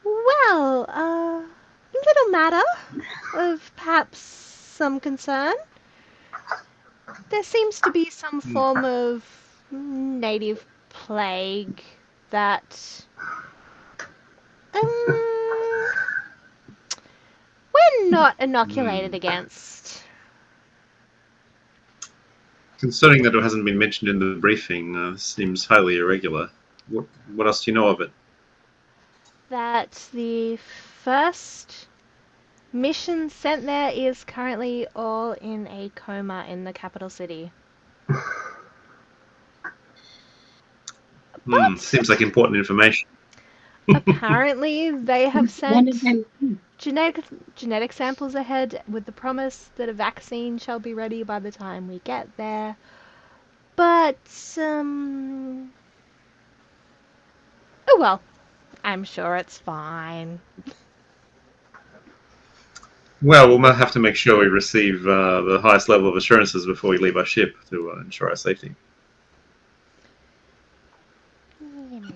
well, little matter of perhaps some concern. There seems to be some form of native plague that um, we're not inoculated against. Concerning that it hasn't been mentioned in the briefing, seems highly irregular. What else do you know of it? That the first mission sent there is currently all in a coma in the capital city. But Seems like important information. apparently they have One of sent them. genetic samples ahead with the promise that a vaccine shall be ready by the time we get there. But oh well, I'm sure it's fine. Well, we'll have to make sure we receive the highest level of assurances before we leave our ship to ensure our safety.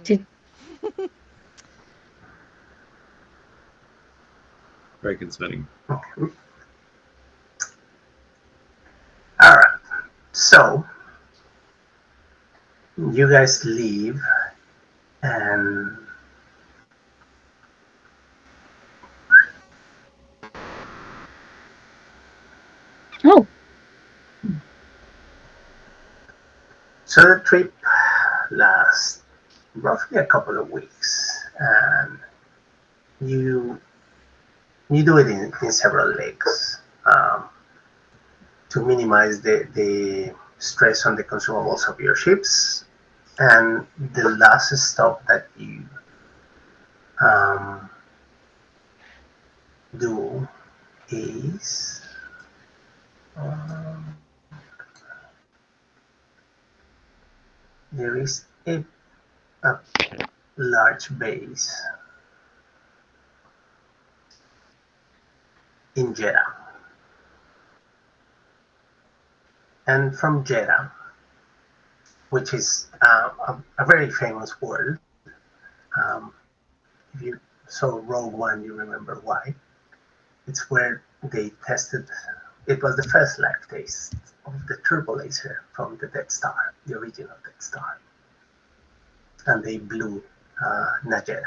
Did, Very concerning. All right. So you guys leave, and oh, so the trip lasts roughly a couple of weeks, and you you do it in several legs, to minimize the stress on the consumables of your ships. And the last stop that you um, do is um, there is a large base in Jeddah. and from Jeddah, which is a very famous world. Um, if you saw Rogue One, you remember why. It's where they tested. It was the first live test of the turbo laser from the Death Star, the original Death Star, and they blew Najera,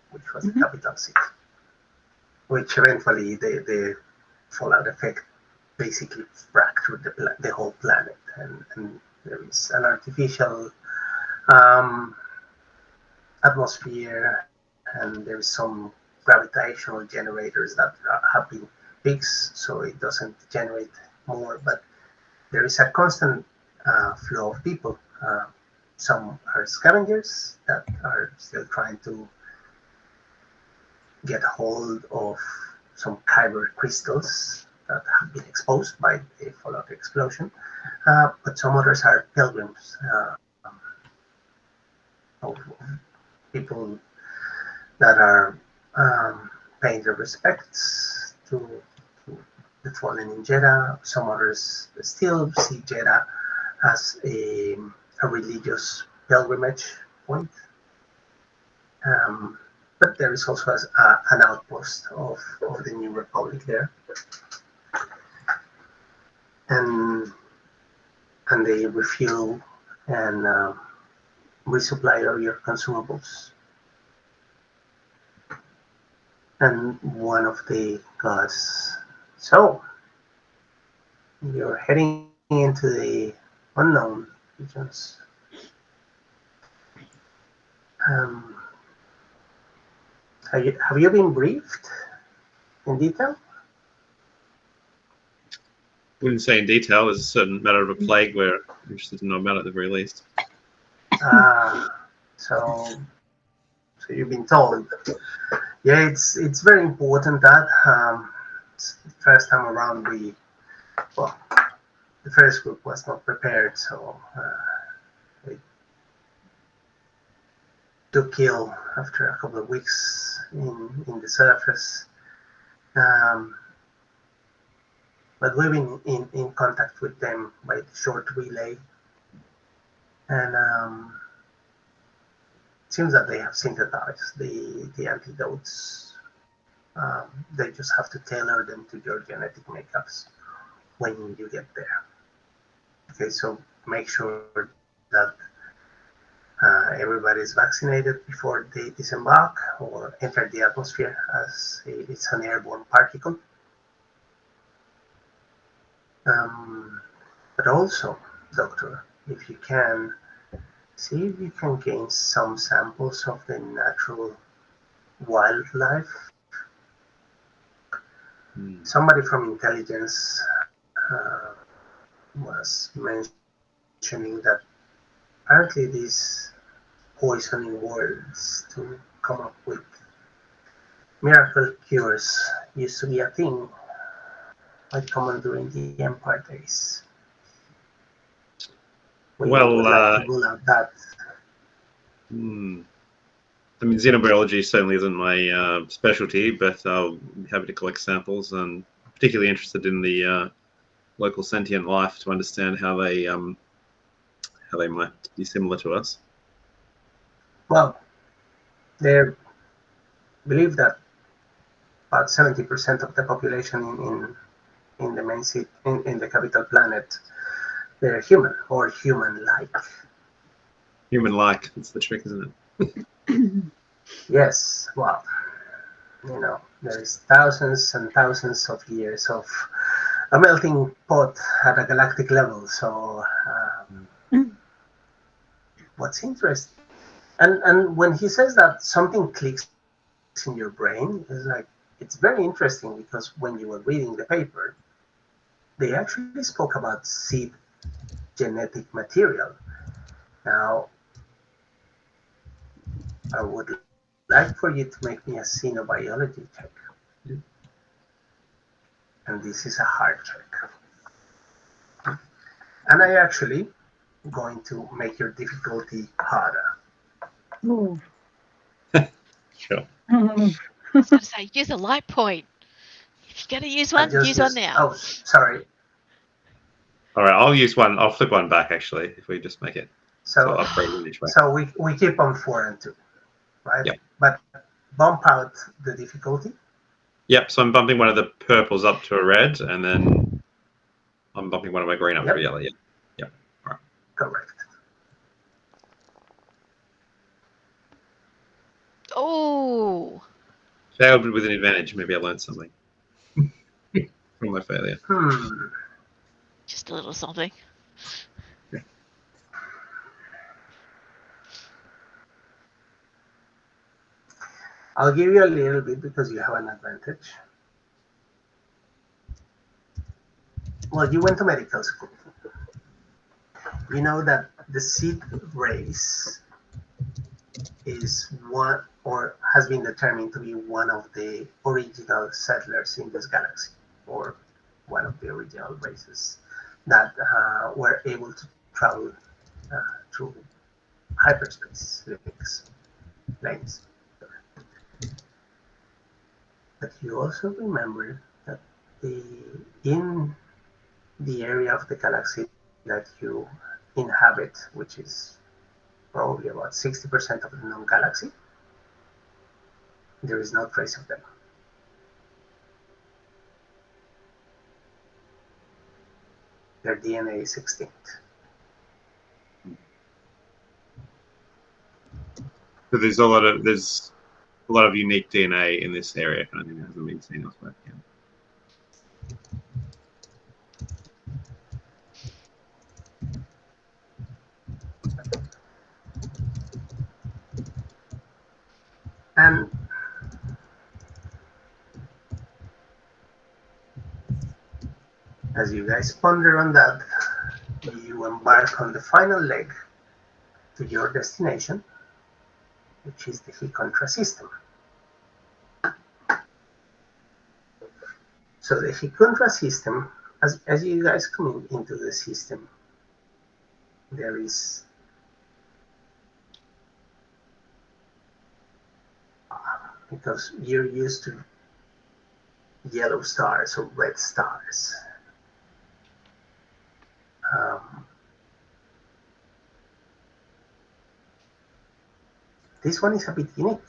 which was the capital city. Which eventually the fallout effect basically fractured the whole planet, and there is an artificial um, atmosphere, and there is some gravitational generators that have been fixed so it doesn't generate more, but there is a constant flow of people. Some are scavengers that are still trying to get hold of some kyber crystals that have been exposed by the fallout explosion, but some others are pilgrims, of people that are paying their respects to the fallen in Jeddah. Some others still see Jeddah as a religious pilgrimage point. Um, but there is also an outpost of the New Republic there, and and they refuel and resupply all your consumables. And one of the gods, so you're heading into the unknown regions. Um, have you been briefed in detail? Wouldn't say in detail. There's a certain matter of a plague we're interested to know about at the very least. So you've been told. Yeah, it's very important that first time around well, the first group was not prepared, so they took ill after a couple of weeks in the surface. Um, but we've been in contact with them by the short relay, and it seems that they have synthesized the antidotes. They just have to tailor them to your genetic makeups when you get there. Okay, so make sure that everybody is vaccinated before they disembark or enter the atmosphere, as it's an airborne particle. But also, Doctor, if you can, see if you can gain some samples of the natural wildlife. Somebody from intelligence was mentioning that apparently these poisoning words to come up with miracle cures used to be a thing, quite common during the Empire days. We would like to rule out that. I mean, xenobiology certainly isn't my specialty, but I'll be happy to collect samples, and particularly interested in the local sentient life to understand how they might be similar to us. Well, they believe that about 70% of the population in the main city, in the capital planet, they're human or human-like. Human-like, that's the trick, isn't it? Yes, well, there's thousands and thousands of years of a melting pot at a galactic level. So what's interesting, and when he says that something clicks in your brain, it's like, it's very interesting, because when you were reading the paper, they actually spoke about seed genetic material. Now, I would like for you to make me a xenobiology check. And this is a hard check. And I actually going to make your difficulty harder. Oh. Sure. I was going to say, use a light point. If you're going to use one, use one now. Oh, sorry. All right, I'll use one. I'll flip one back actually if we just make it so upgrade in each way. So we keep on 4 and 2, right? Yep. But bump out the difficulty. Yep. So I'm bumping one of the purples up to a red, and then I'm bumping one of my green up to a yellow. Yep. Yep. All right. Correct. Oh, Failed with an advantage. Maybe I learned something from my failure. just a little something. I'll give you a little bit because you have an advantage. Well, you went to medical school. You know that the seed race is one, or has been determined to be one of the original settlers in this galaxy, or one of the original races that were able to travel through hyperspace lanes. But you also remember that in the area of the galaxy that you inhabit, which is probably about 60% of the known galaxy, there is no trace of them. Their DNA is extinct. So there's a lot of unique DNA in this area, kind of thing that hasn't been seen elsewhere. Yeah. And as you guys ponder on that, you embark on the final leg to your destination, which is the Hicontra system. So the Hicontra system, as you guys come into the system, there is because you're used to yellow stars or red stars. Um, this one is a bit unique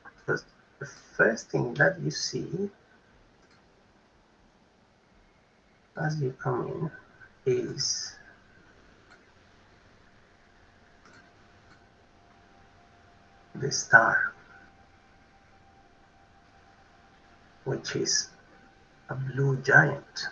because the first thing that you see as you come in is the star, which is a blue giant.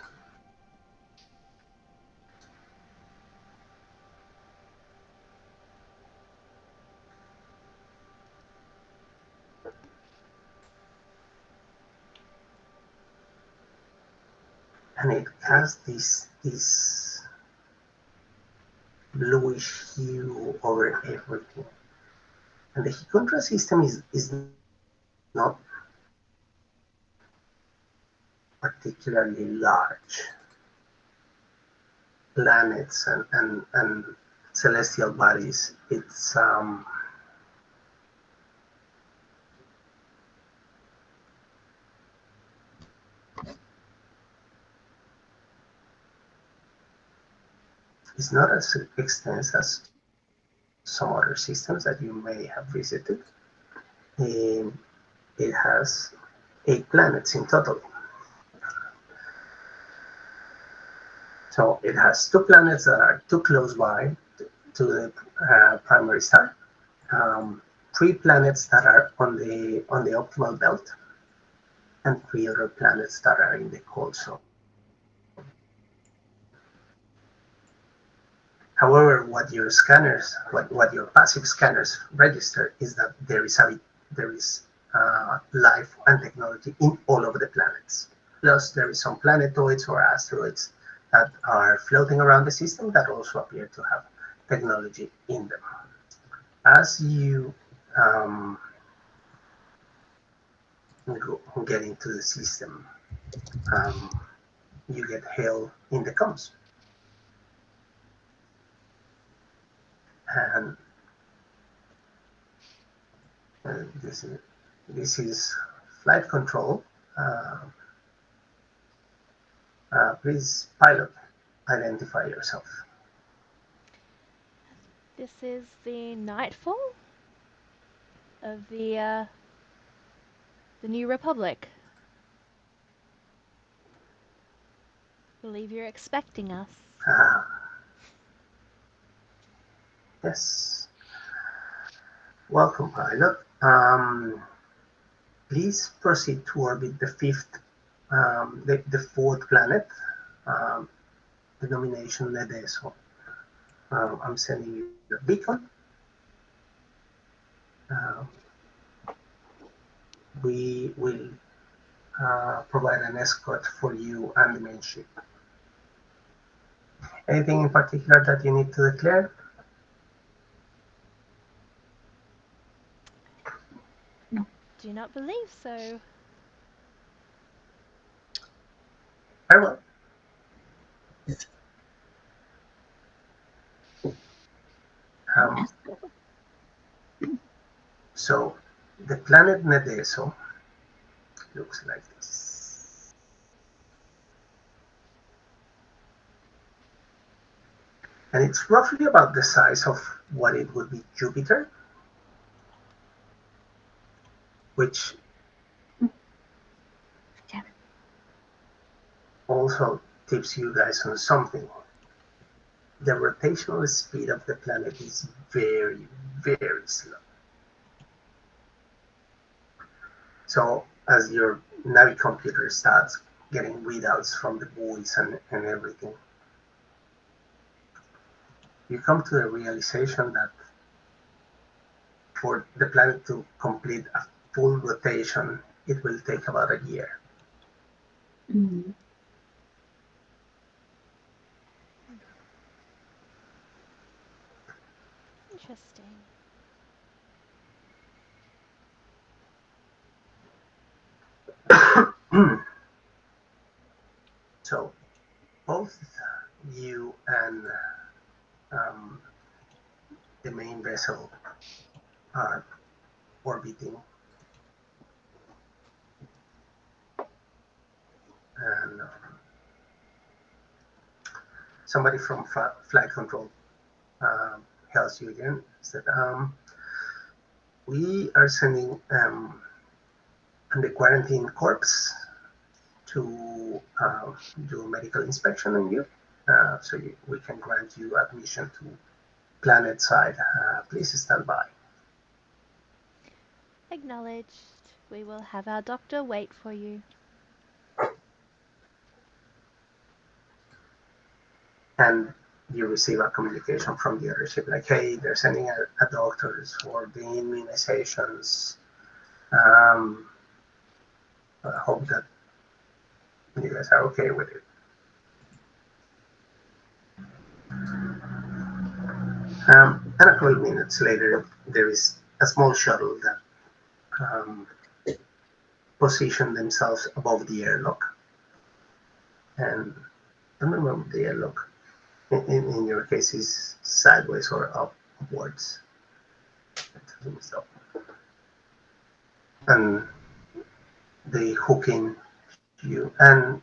And it has this bluish hue over everything. And the Hicontra system is not particularly large. Planets and celestial bodies, it's not as extensive as some other systems that you may have visited. It has 8 planets in total. So it has 2 planets that are too close by to the primary star, 3 planets that are on the optimal belt, and 3 other planets that are in the cold zone. However, what your scanners, what your passive scanners register is that there is life and technology in all of the planets. Plus, there is some planetoids or asteroids that are floating around the system that also appear to have technology in them. As you get into the system, you get hail in the comms. And this is flight control. Please, pilot, identify yourself? This is the Nightfall of the New Republic. Believe you're expecting us. Yes. Welcome, pilot. Please proceed to orbit the fourth planet, denomination Nedeso. I'm sending you a beacon. Um, we will provide an escort for you and the main ship. Anything in particular that you need to declare? Do not believe so. Very well. So the planet Nedeso looks like this. And it's roughly about the size of what it would be Jupiter, which also tips you guys on something. The rotational speed of the planet is very, very slow. So as your Navi computer starts getting readouts from the buoys and everything, you come to the realization that for the planet to complete a full rotation, it will take about a year. Mm. Interesting. So both you and the main vessel are orbiting, and somebody from flight control helps you again. Said, we are sending the quarantine corps to do medical inspection on you, so we can grant you admission to planet side. Please stand by. Acknowledged. We will have our doctor wait for you. And you receive a communication from the other ship like, hey, they're sending a doctors for the immunizations. I hope that you guys are okay with it. And a couple of minutes later, there is a small shuttle that position themselves above the airlock. And I don't remember the airlock. In your case, is sideways or upwards. And they hook in you and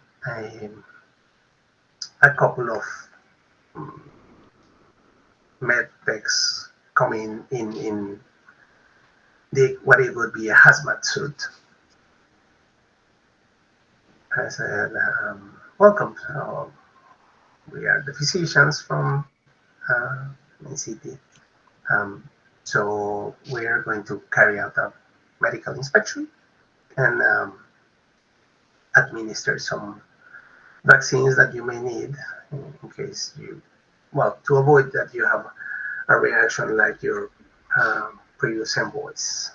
a couple of med techs come in what it would be a hazmat suit. I said, welcome. We are the physicians from Main City. So we're going to carry out a medical inspection and administer some vaccines that you may need in case you, well, to avoid that you have a reaction like your previous envoys.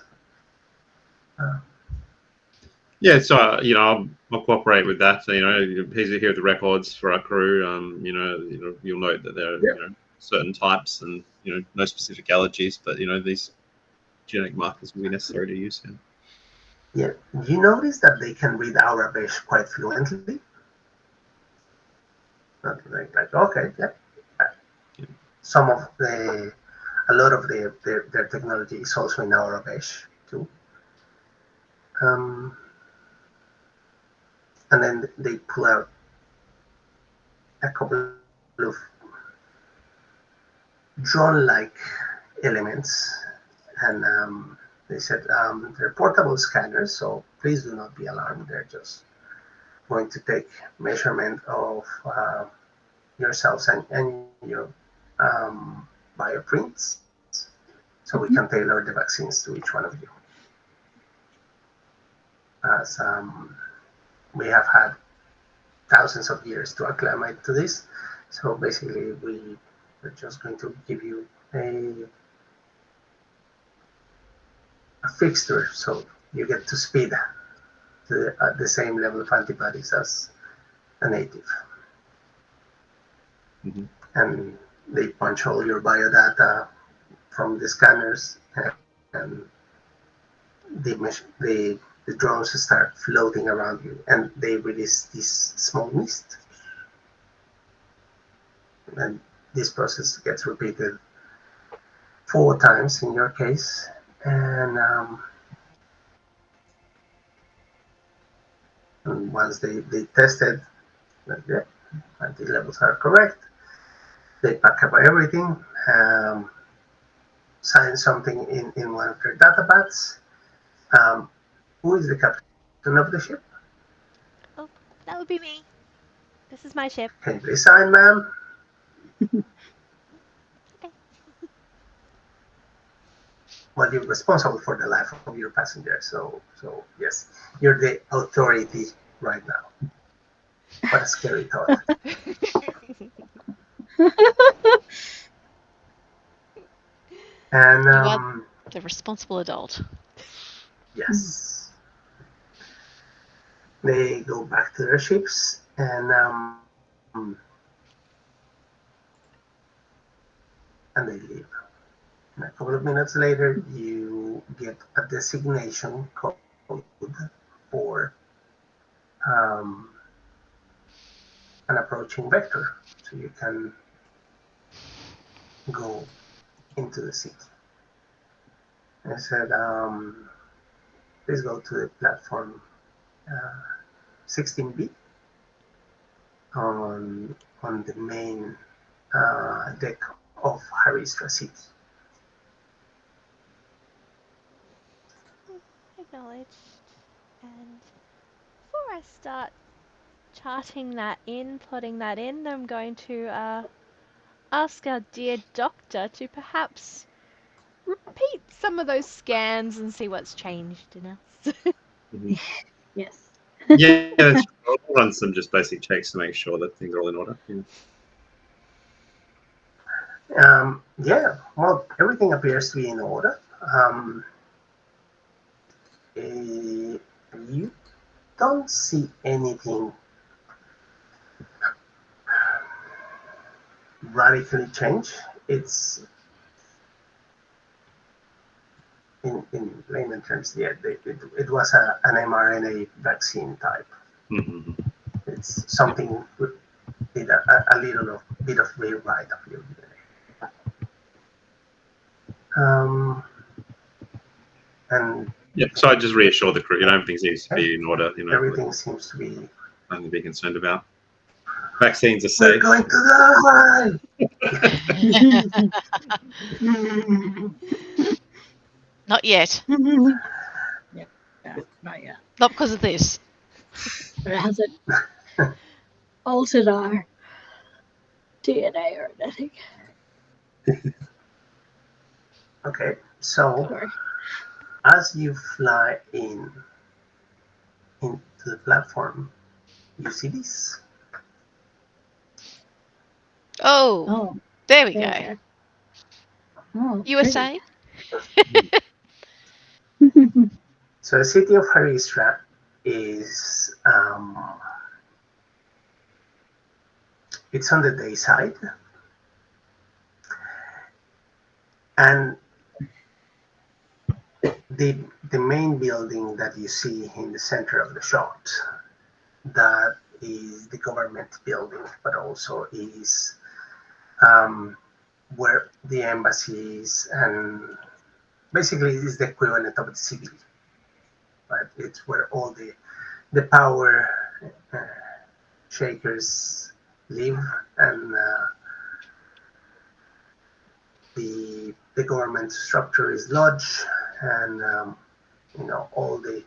Yeah, so I'll cooperate with that. So, here's here are the records for our crew. You'll note that there are certain types and no specific allergies, but these genetic markers will be necessary to use. Yeah, you notice that they can read Arabic quite fluently. Not like okay, yeah. Some of a lot of their technology is also in Arabic too. And then they pull out a couple drone-like elements, and they said they're portable scanners, so please do not be alarmed. They're just going to take measurement of yourselves and your bioprints, so we can tailor the vaccines to each one of you. As we have had thousands of years to acclimate to this, so basically we're just going to give you a fixture, so you get to speed to the same level of antibodies as a native. Mm-hmm. And they punch all your biodata from the scanners, and the drones start floating around you, and they release this small mist. And this process gets repeated 4 times in your case, and once they tested that yeah, anti levels are correct, they pack up everything, um, sign something in one of their data pads. Um, who is the captain of the ship? Oh, that would be me. This is my ship. Can you please sign, ma'am? Okay. Well, you're responsible for the life of your passenger, so yes, you're the authority right now. What a scary thought. And You are the responsible adult. yes, they go back to their ships, and they leave. And a couple of minutes later, you get a designation code for um, an approaching vector, so you can go into the city. I said, please go to the platform 16B on the main deck of Haristra City. Acknowledged. And before I start charting that in, plotting that in, I'm going to ask our dear doctor to perhaps repeat some of those scans and see what's changed in us. Mm-hmm. Yes. Yeah, that's right. I'll run some just basic checks to make sure that things are all in order. Yeah. Yeah, well, everything appears to be in order. You don't see anything radically change. It's in layman terms, yeah, it was an mRNA vaccine type. Mm-hmm. It's something with a little bit of rewrite of your DNA. And Yeah, so I just reassure the crew. Everything seems to be in order. everything seems to be. Nothing to be concerned about. Vaccines are We're safe. going to die. Not yet. Yep. Not yet. Not because of this. But it hasn't altered our DNA or anything. Okay, so Sorry. as you fly into the platform, you see this. Oh, Oh, there we there go. we go. Oh, You were saying? pretty. So the city of Haristra is it's on the day side, and the the main building that you see in the center of the shot, that is the government building, but also is um, where the embassies and basically is the equivalent of the city, but it's where all the power uh, shakers live, and the government structure is large, and all the.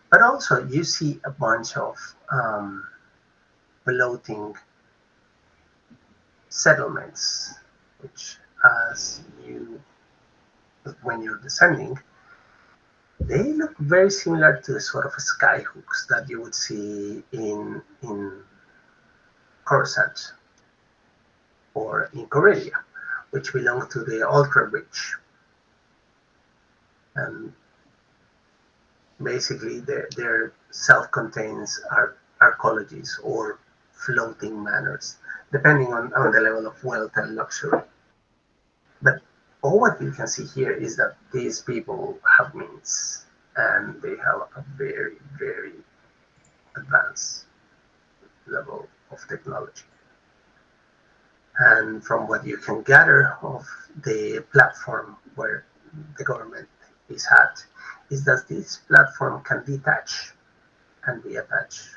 But also you see a bunch of floating settlements, which as you when you're descending, they look very similar to the sort of skyhooks that you would see in Coruscant or in Corellia, which belong to the Ultra Rich. And basically, their self-contained arcologies or floating manors, depending on the level of wealth and luxury. But all what you can see here is that these people have means, and they have a very, very advanced level of technology. And from what you can gather of the platform where the government is at, is that this platform can detach and reattach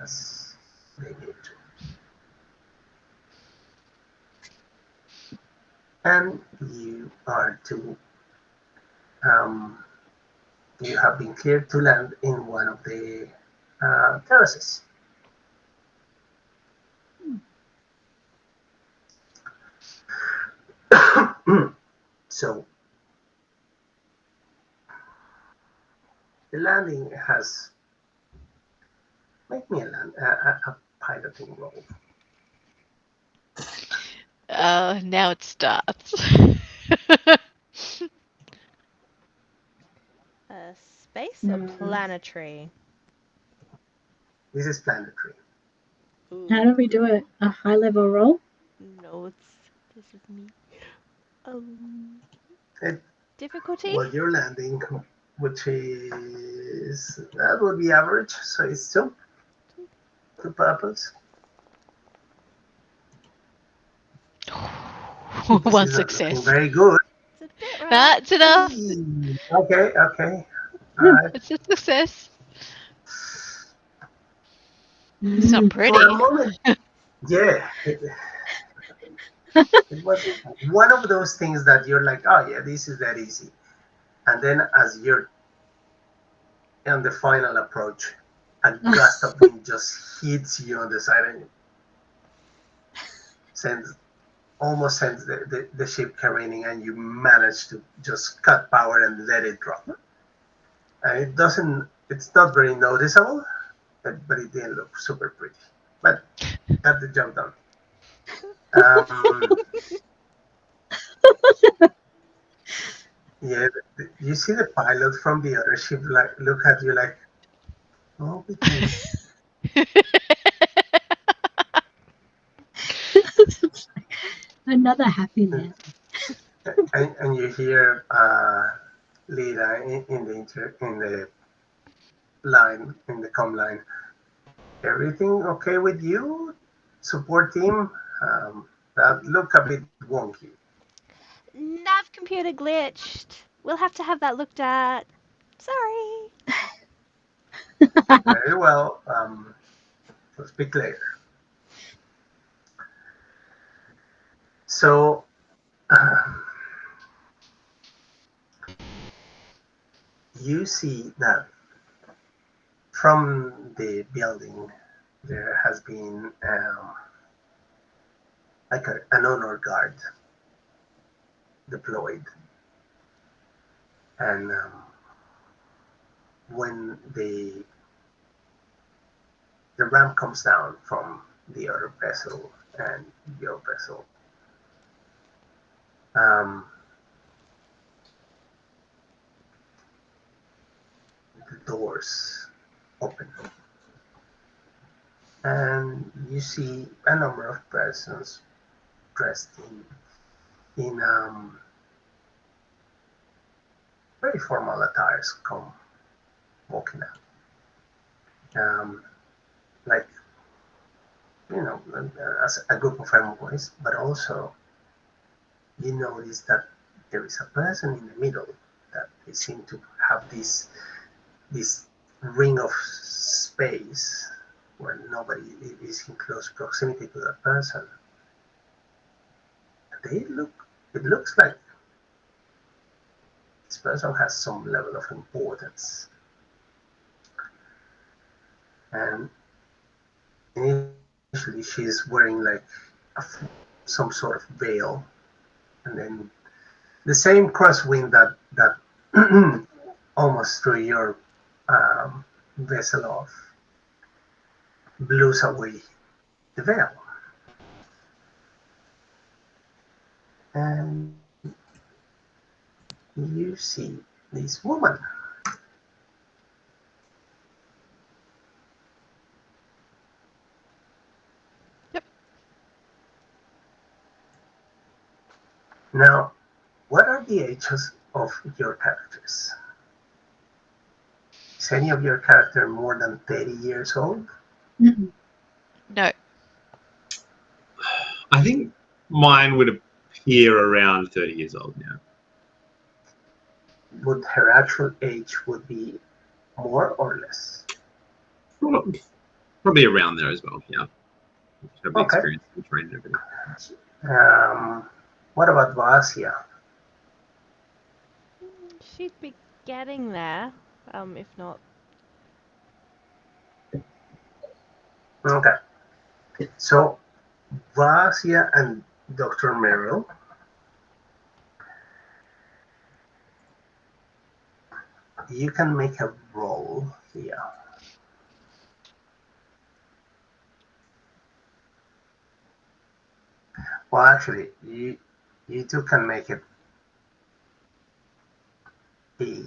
as they need to. And um, you have been cleared to land in one of the terraces. So the landing has make me a piloting roll. Now it starts. Space or planetary? This is planetary. Ooh. How do we do it? A high level roll? No, this is me. It, Difficulty? well, you're landing, which is that would be average, so it's two purples. This One isn't looking success. very good. It's a bit rough. That's enough. Okay, okay. All right. It's a success. It's not For a pretty. moment, yeah, it was one of those things that you're like, oh yeah, this is that easy. And then as you're on the final approach, a gust of wind just hits you on the side and sends almost sends the ship careening, and you manage to just cut power and let it drop. And it's not very noticeable, but it didn't look super pretty. But got the job done. Um, yeah, you see the pilot from the other ship like look at you like, oh, with me. Another happiness. And you hear Lita in the line in the com line. Everything okay with you, support team? That look a bit wonky. Nav computer glitched. We'll have to have that looked at. Sorry. Very well. We'll speak later. So you see that from the building there has been like an honor guard deployed, and when the ramp comes down from the other vessel and your vessel, um, the doors open, and you see a number of persons dressed in very formal attires come walking out. Like, as a group of envoys, but also you notice that there is a person in the middle that they seem to have this ring of space where nobody is in close proximity to that person. It looks like this person has some level of importance. And initially she's wearing like some sort of veil, and then the same crosswind that almost threw your vessel off blows away the veil. And you see this woman. Yep. Now, what are the ages of your characters? Is any of your character more than 30 years old? Mm-mm. No. I think mine would appear around 30 years old now. Would her actual age would be more or less? Probably around there as well, yeah. Have the Okay. experience and trained and everything. What about Vasia? She'd be getting there, if not. Okay. So Vasia and Dr. Merrill, you can make a roll here. Well, actually, you two can make it be.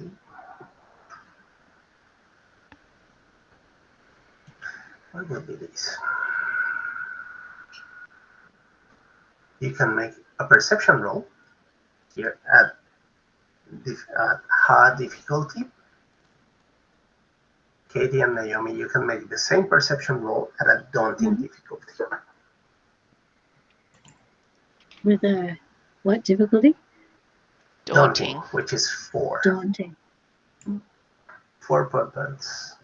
What will be this? You can make a perception roll here at hard difficulty. Katie and Naomi, you can make the same perception roll at a daunting difficulty. With a what difficulty? Daunting. Which is 4. Daunting. 4 points.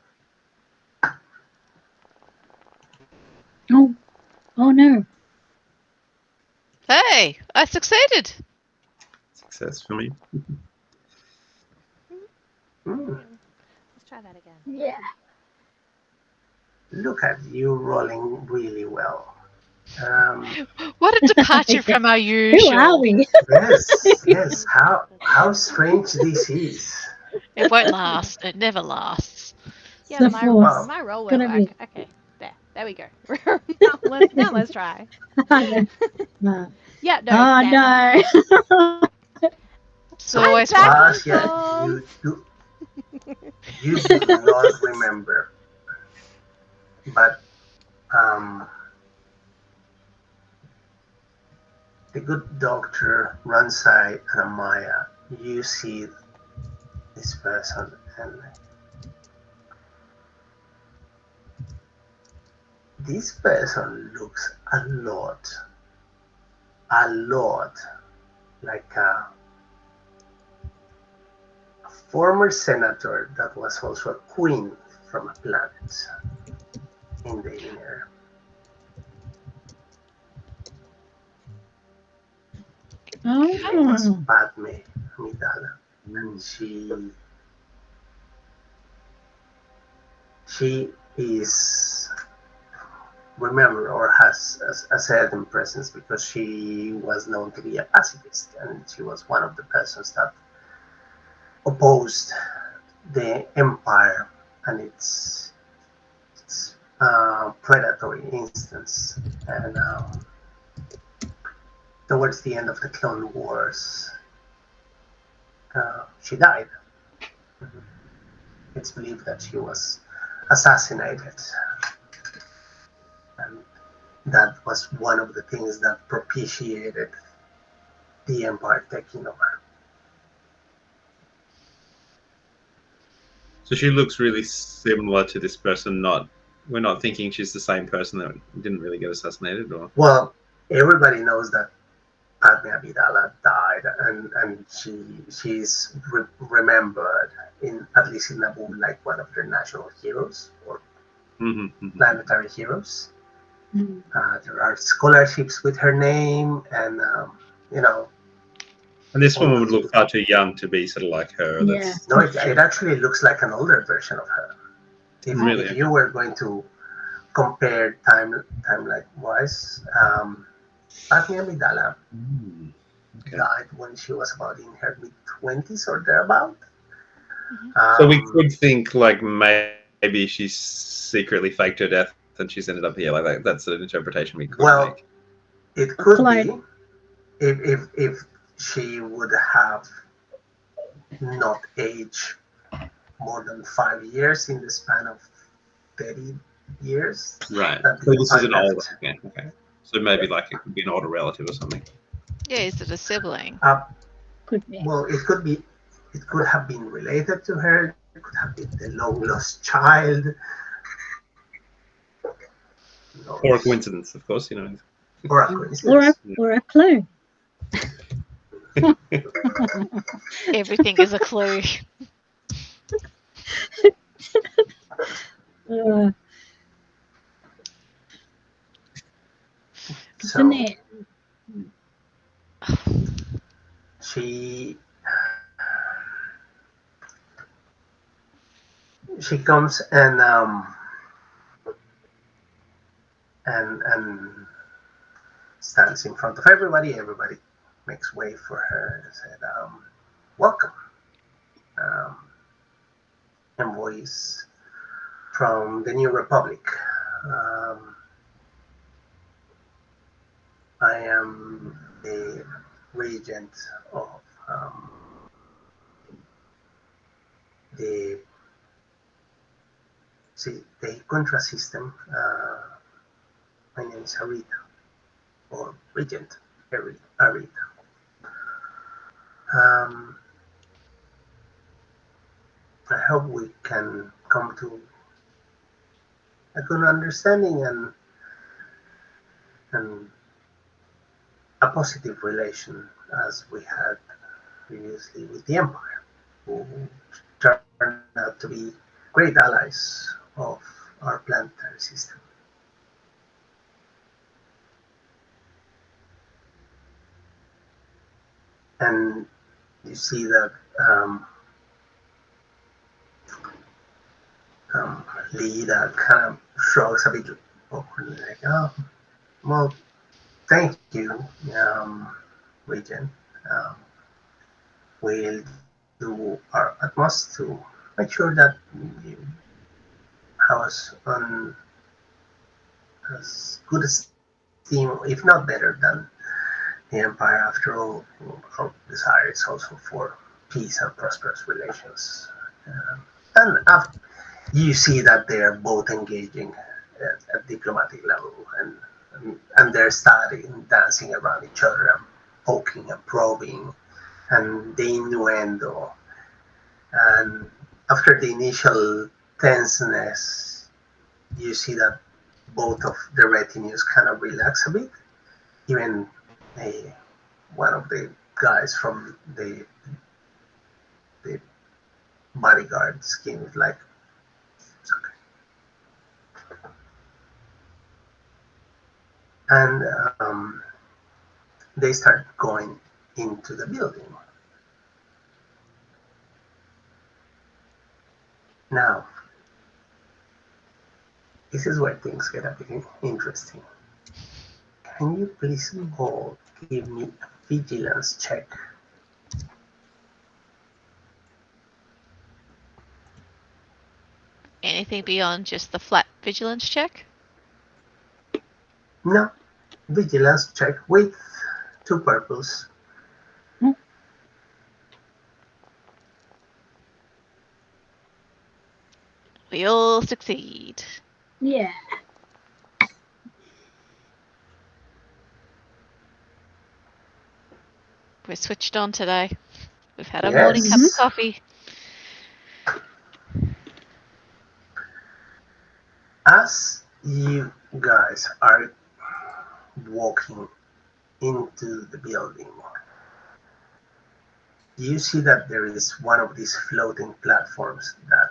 Oh, oh no. Hey, I succeeded. Success for me. Let's try that again. Yeah. Look at you rolling really well. What a departure from our usual. Who are we? Yes. How strange this is. It won't last. It never lasts. Yeah, The my force. my roll Gonna won't be- work. Okay, there we go. now let's try. Yeah, no. Oh damn. no. It's always back on Vasia, form. you do not remember, but the good doctor Ransai and Amaya, you see this person, and this person looks a lot like a former senator that was also a queen from a planet in the inner. Her name was Oh. Padme Amidala, and she is remembered or has a certain presence because she was known to be a pacifist, and she was one of the persons that opposed the empire and its predatory instance. And towards the end of the Clone Wars, she died. It's believed that she was assassinated, and that was one of the things that propitiated the empire taking over. So she looks really similar to this person. We're not thinking she's the same person that didn't really get assassinated, or Well, everybody knows that Padme Amidala died, and she's remembered in at least in Naboo like one of their national heroes, or planetary heroes. Mm. There are scholarships with her name, and you know, And this all woman would those. look far too young to be sort of like her. Yeah. That's No, it actually looks like an older version of her. really If you were going to compare timeline wise, Patty Amidala okay. died when she was about in her mid 20s or thereabout. Mhm. So we Um, could think like maybe she secretly faked her death and she's ended up here. Like that's an interpretation we could make. well, it A could be clone. if she would have not aged more than 5 years in the span of 30 years Right. that So the this is Empire an older. left. Okay. Okay. So maybe like it could be an older relative or something. Yeah, is it a sibling? Uh, Could be. well, it could have been related to her. It could have been the long lost child. Who Or a knows? coincidence, of course. You know. Or a coincidence. Or a clone. Everything is a clue. uh, isn't So it? she she comes and stands in front of everybody. Everybody makes way for her and said, "Welcome, um, envoys from the New Republic. Um, I am the regent of the the Contra system. My name is Arita, or Regent Arita. Um, I hope we can come to a good understanding and a positive relation as we had previously with the Empire, who turned out to be great allies of our planetary system. And you see that um, um, Lida kind of shrugs a bit awkwardly, like, "Oh, well, thank you, Regent. Um, we'll do our utmost to make sure that you have us on as good esteem, if not better than the Empire. After all, our desire is also for peace and prosperous relations. And after, you see that they are both engaging at diplomatic level, and they're starting dancing around each other and poking and probing and the innuendo. And after the initial tenseness, you see that both of the retinues kind of relax a bit. Even a, one of the guys from the bodyguard scheme is like, it's okay. And they start going into the building. Now, this is where things get a bit interesting. Can you please all give me a vigilance check? Anything beyond just the flat vigilance check? No, vigilance check with two purples. We all succeed. Yeah. We're switched on today. We've had our morning cup of Yes. coffee. As you guys are walking into the building, you see that there is one of these floating platforms that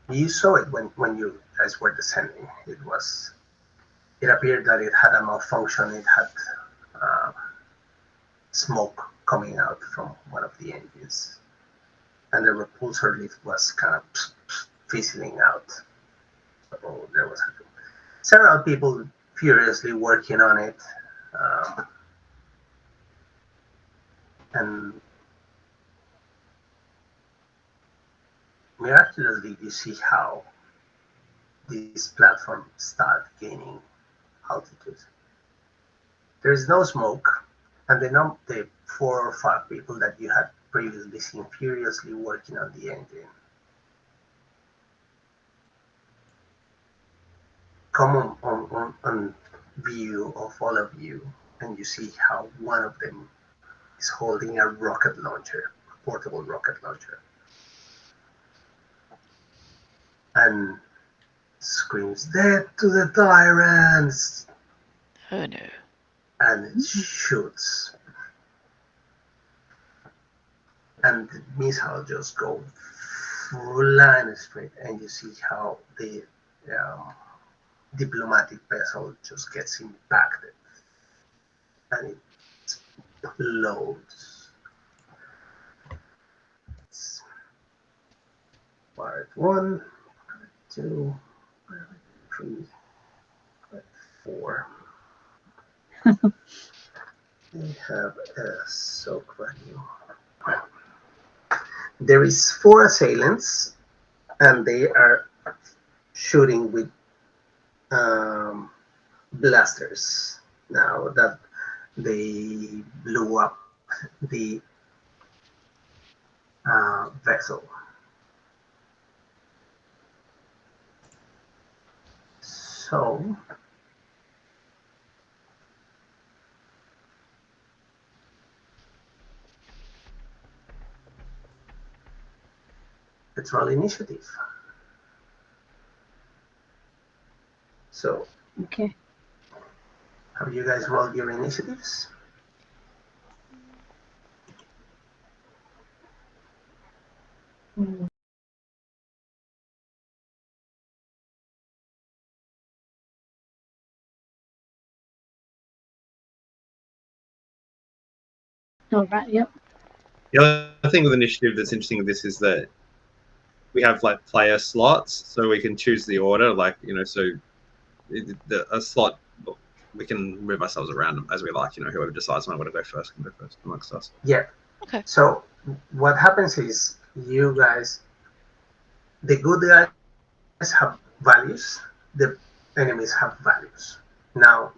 You saw it when you guys were descending. It appeared that it had a malfunction. It had uh, smoke coming out from one of the engines, and the repulsor lift was kind of fizzling out. So there was several people furiously working on it, um, and miraculously you see how this platform start gaining altitude. There is no smoke, and the 4 or 5 people that you had previously seen furiously working on the engine come on view of all of you, and you see how one of them is holding a rocket launcher, a portable rocket launcher, and screams, "Death to the tyrants!" Oh no. And it shoots, and the missile just go flying straight, and you see how the um, diplomatic vessel just gets impacted, and it explodes. It's part 1, 2, 3, 4. They have a soak value. There is 4 assailants, and they are shooting with um, blasters. Now that they blew up the vessel. So let's roll initiative. So Okay. have you guys rolled your initiatives? Mm. All right. Yep. The other thing with initiative that's interesting with this is that we have like player slots, so we can choose the order. Like so a slot we can move ourselves around as we like. Whoever decides when I want to go first can go first amongst us. Yeah. Okay. So what happens is you guys, the good guys have values, the enemies have values. Now,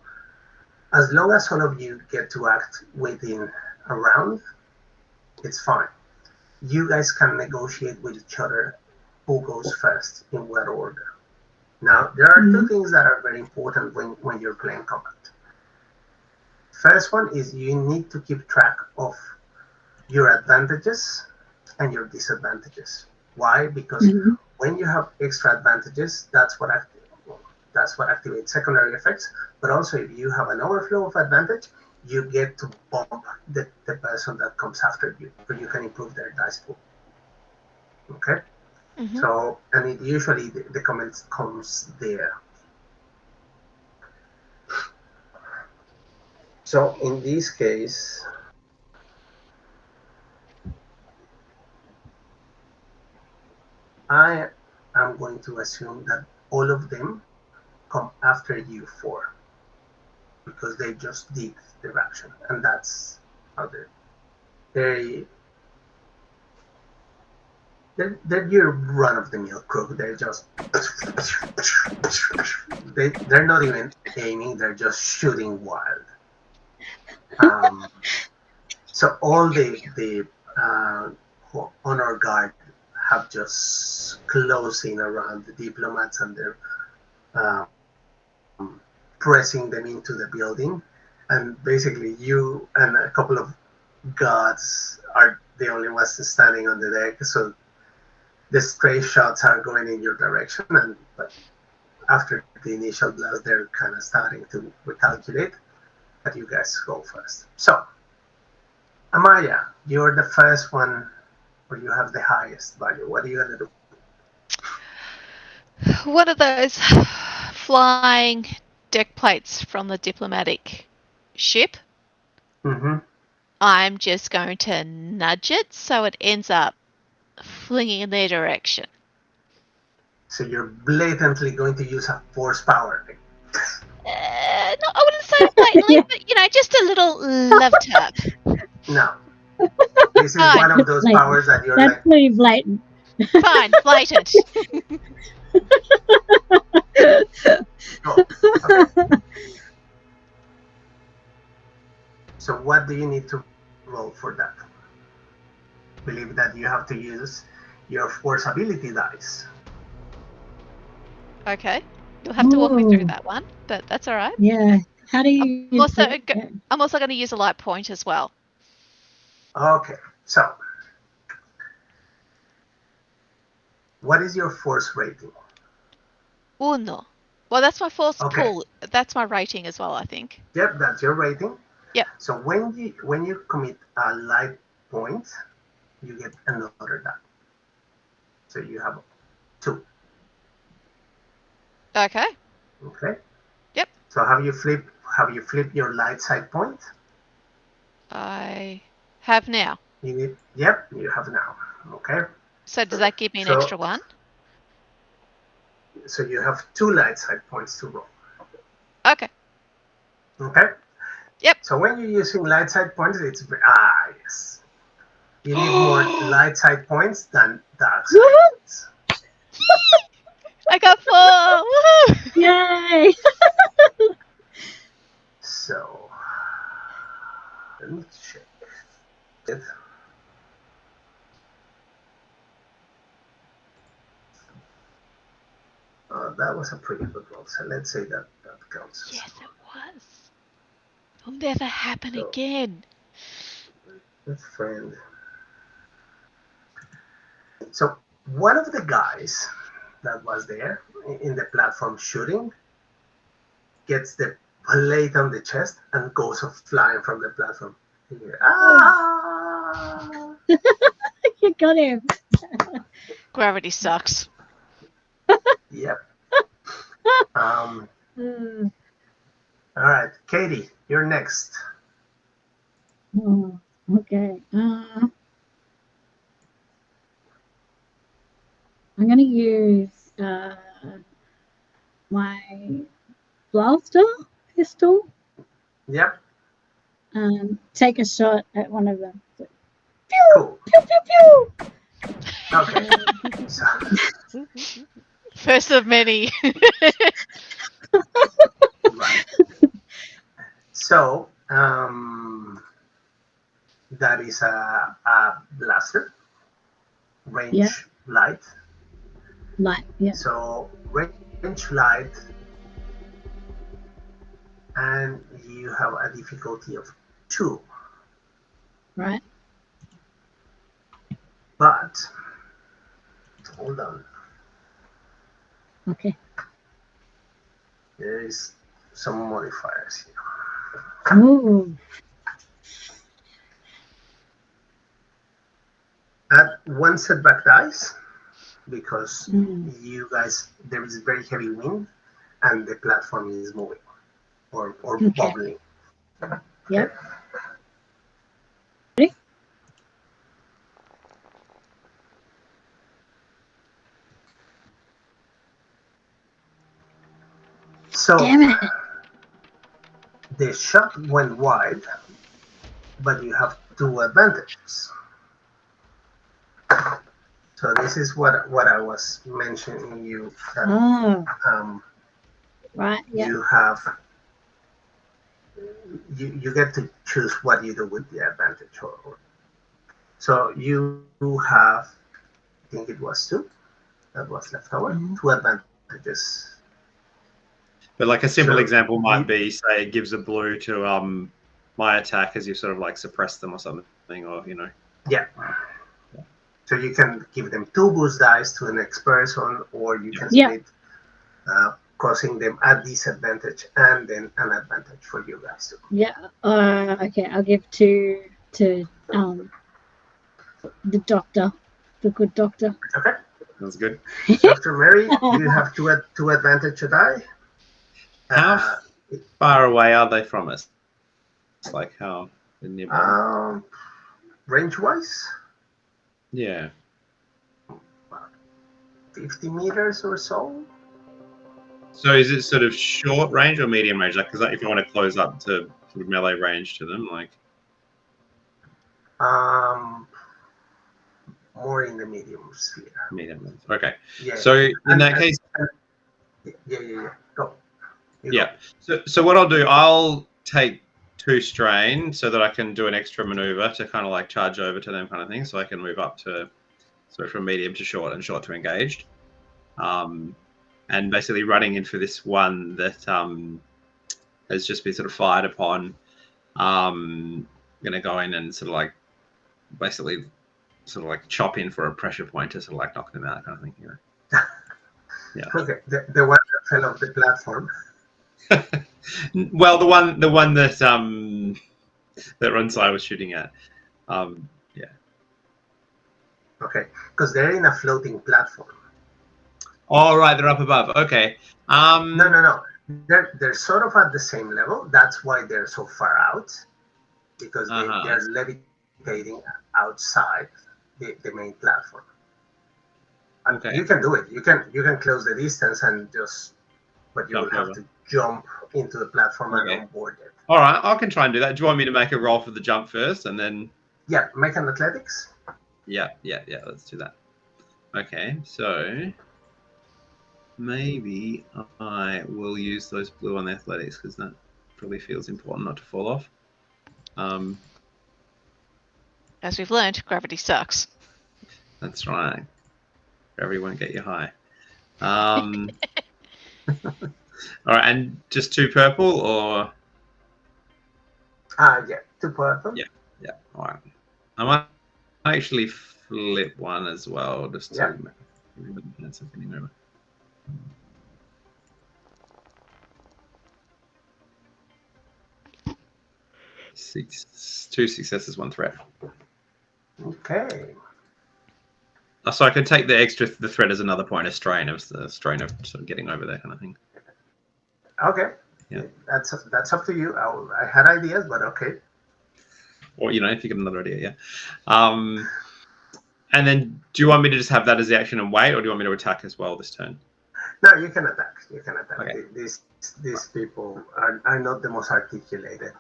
as long as all of you get to act within a round, it's fine. You guys can negotiate with each other who goes first in what order. Now, there are 2 things that are very important when you're playing combat. First one is you need to keep track of your advantages and your disadvantages. Why? Because when you have extra advantages, that's what activates secondary effects. But also, if you have an overflow of advantage, you get to bump the person that comes after you, or you can improve their dice pool. Okay. Mm-hmm. So, and it usually the comment comes there. So in this case, I am going to assume that all of them come after you 4 because they just did their action, and that's how they they're your run of the mill crook. They're just they're not even aiming. They're just shooting wild. So all the uh, honor guard have just closed in around the diplomats, and they're pressing them into the building. And basically, you and a couple of guards are the only ones standing on the deck. So the stray shots are going in your direction, and but after the initial blast, they're kind of starting to recalculate. But you guys go first. So Amaya, you're the first one, or you have the highest value. What are you gonna do? one of those flying deck plates from the diplomatic ship. Mm-hmm. I'm just going to nudge it so it ends up flinging in their direction. So you're blatantly going to use a force power. No, I wouldn't say blatantly, but just a little love tap. No. This is one of those Blatant. powers that you're That's like, pretty blatant. Fine, blatant. oh, okay. So what do you need to roll for that? Believe that you have to use your force ability dice. Okay. You'll have to walk me through Ooh. that one, but that's all right. Yeah. How do you I'm also, use it? I'm also going to use a light point as well. Okay, so what is your force rating? Uno. Well, that's my force Okay. pull. That's my rating as well, I think. Yep, that's your rating. Yep. So when you commit a light point, you get another die. So you have 2. Okay. Okay. Yep. So have you flipped your light side point? I have now. Yep, you have now. Okay. So does that give me an So- extra one? So you have 2 light side points to roll. Okay. Okay. Yep. So when you're using light side points, it's yes. You need more light side points than dark side points. I got 4. Woohoo! Yay! So let me check it. That was a pretty good roll. So let's say that counts. Yes, it was. It'll never happen So- again. Good friend. So one of the guys that was there in the platform shooting gets the plate on the chest and goes flying from the platform. Ah! You got him. Gravity sucks. Yep. Mm. All right, Katie, you're next. Oh, okay. I'm gonna use my blaster pistol Yep. and take a shot at one of them. So, Cool. pew pew pew. Okay. So, First of many. right. So that is a blaster, range Yeah. light. Light. Yeah. So range light, and you have a difficulty of 2. Right. But hold on, Okay. there is some modifiers here. Ooh. Add 1 setback dice because Mm. you guys, there is very heavy wind and the platform is moving or Okay. bubbling. Yep. Ready? So Damn it. the shot went wide, but you have 2 advantages. So this is what I was mentioning you that Oh. Right. Yeah. you have you get to choose what you do with the advantage. So you have, I think it was 2 that was left over, 2 advantages. But like a simple So example might be, say, it gives a blue to my attack as you sort of like suppress them or something, or Yeah. So you can give them 2 boost dice to the next person, or you can split, causing them a disadvantage and then an advantage for you guys too. Yeah. Okay. I'll give 2 to the doctor, the good doctor. Okay. That's good. Dr. Mary, you have two advantage die. How far away are they from us? Like how nearby? Range-wise, Yeah. 50 meters or so. So is it sort of short range or medium range? Like, because if I want to close up to sort of melee range to them, like. More in the medium sphere. Medium. Okay. Yeah. So in that case. Yeah. Go. Yeah. So what I'll do, I'll take 2 strain so that I can do an extra maneuver to kind of like charge over to them, kind of thing, so I can move up to from medium to short and short to engaged. And basically running in for this one that has just been sort of fired upon. Going to go in and sort of like basically sort of like chop in for a pressure point to sort of like knock them out, kind of thing. You know? Yeah. Okay. The one that fell off the platform. Well, the one that that Runsai was shooting at. Yeah. Okay, because they're in a floating platform. Oh, right, they're up above. Okay. No. They're sort of at the same level. That's why they're so far out, because they're levitating outside the main platform. Okay. You can do it. You can close the distance and just, but you will have to jump into the platform and onboard it. All right, I can try and do that. Do you want me to make a roll for the jump first, and then? Yeah, make an athletics. Yeah. Let's do that. Okay, so maybe I will use those blue on the athletics because that probably feels important not to fall off. As we've learned, gravity sucks. That's right. Gravity won't get you high. All right, and just 2 purple, or? Yeah, 2 purple. Yeah. All right. I might actually flip one as well, just to make something remember. 2 successes, 1 threat. Okay. So I could take the threat as another point of strain of sort of getting over there, kind of thing. Okay. Yeah. That's up to you. I had ideas, but okay. Or if you get another idea, yeah. And then, do you want me to just have that as the action and wait, or do you want me to attack as well this turn? No, you can attack. Okay. These people are not the most articulated.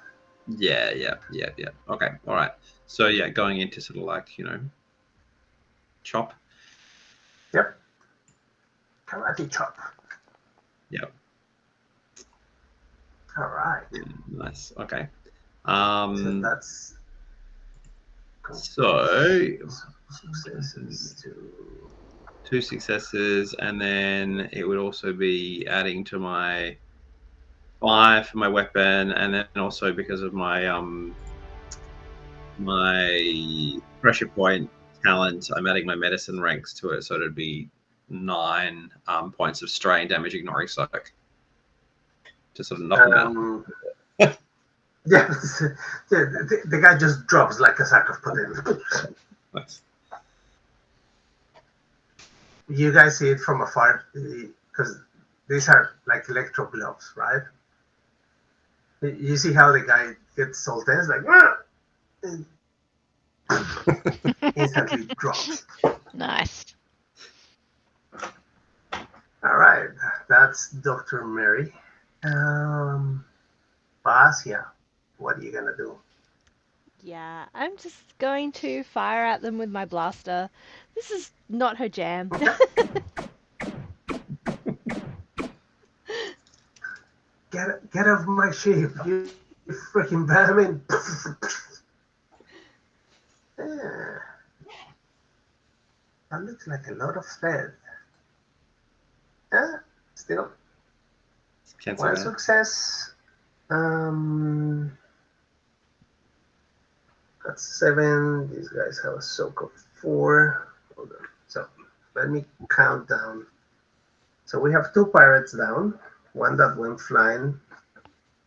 Yeah. Okay, all right. So yeah, going into sort of like chop. Yep. Karate chop. Yep. All right. Nice. Okay. So that's. So successes 2 successes, and then it would also be adding to my 5 for my weapon, and then also because of my my pressure point talent, I'm adding my medicine ranks to it, so it'd be 9 points of strain, damage, ignoring soak, to sort of knock them out. Yeah, the guy just drops like a sack of potatoes. Nice. You guys see it from afar because these are like electro gloves, right? You see how the guy gets so tense, like instantly drops. Nice. All right, that's Dr. Mary. Basia, what are you gonna do? Yeah, I'm just going to fire at them with my blaster. This is not her jam. Get off my ship, you freaking vermin! That looks like a lot of thread. Still. One success. That's 7. These guys have a soak of 4. Hold on. So let me count down. So we have 2 pirates down. One that went flying.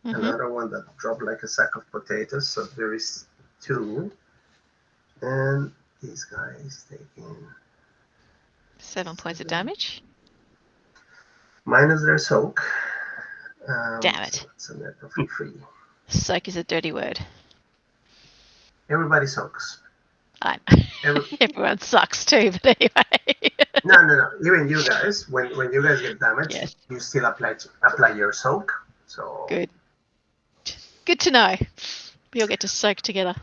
Another one that dropped like a sack of potatoes. So there is 2. And these guys taking 7 points of damage. Minus their soak. Damn it. So that's a net of 3. Soak is a dirty word. Everybody soaks. Everyone sucks too, but anyway. No. Even you guys, when you guys get damaged, Yes. you still apply your soak. So Good. Good to know. We all get to soak together.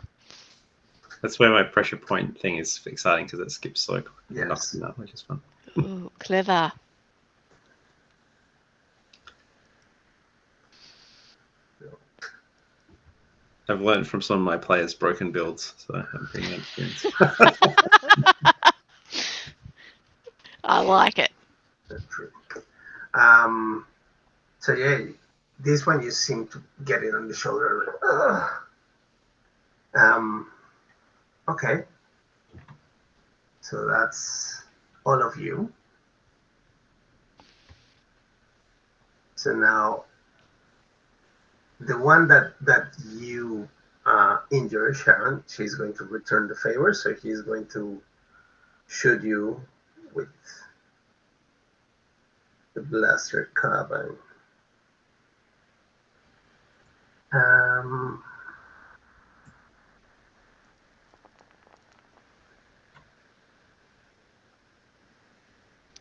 That's where my pressure point thing is exciting because it skips soak. Yes. Knocks them out, which is fun. Ooh, clever. I've learned from some of my players' broken builds, so I'm pretty experienced. I like it. That's true. So yeah, this one you seem to get it on the shoulder. Okay. So that's all of you. So now the one that you injure, Sharon, she's going to return the favor. So he's going to shoot you with the blaster carbine.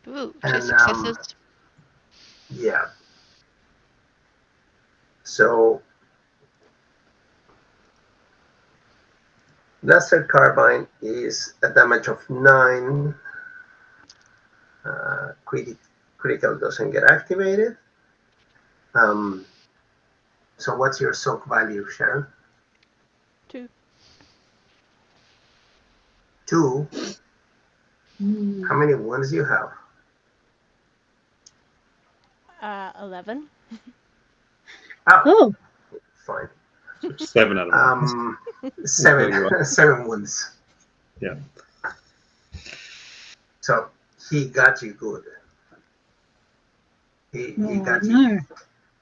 Ooh, 2 And successes. yeah. So blaster carbine is a damage of 9. Critical doesn't get activated. So what's your soak value, Sharon? 2. 2. How many wounds do you have? 11. Oh, fine. 7 out of 7 wounds. Yeah. So he got you good. He got you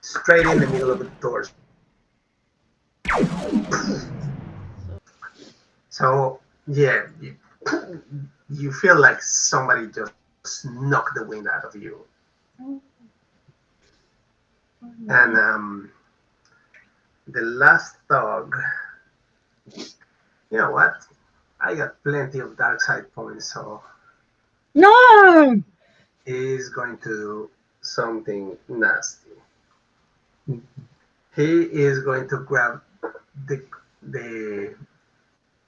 straight in the middle of the torso. So yeah, you feel like somebody just knocked the wind out of you. And the last dog, you know what? I got plenty of dark side points, so No! he's going to do something nasty. He is going to grab the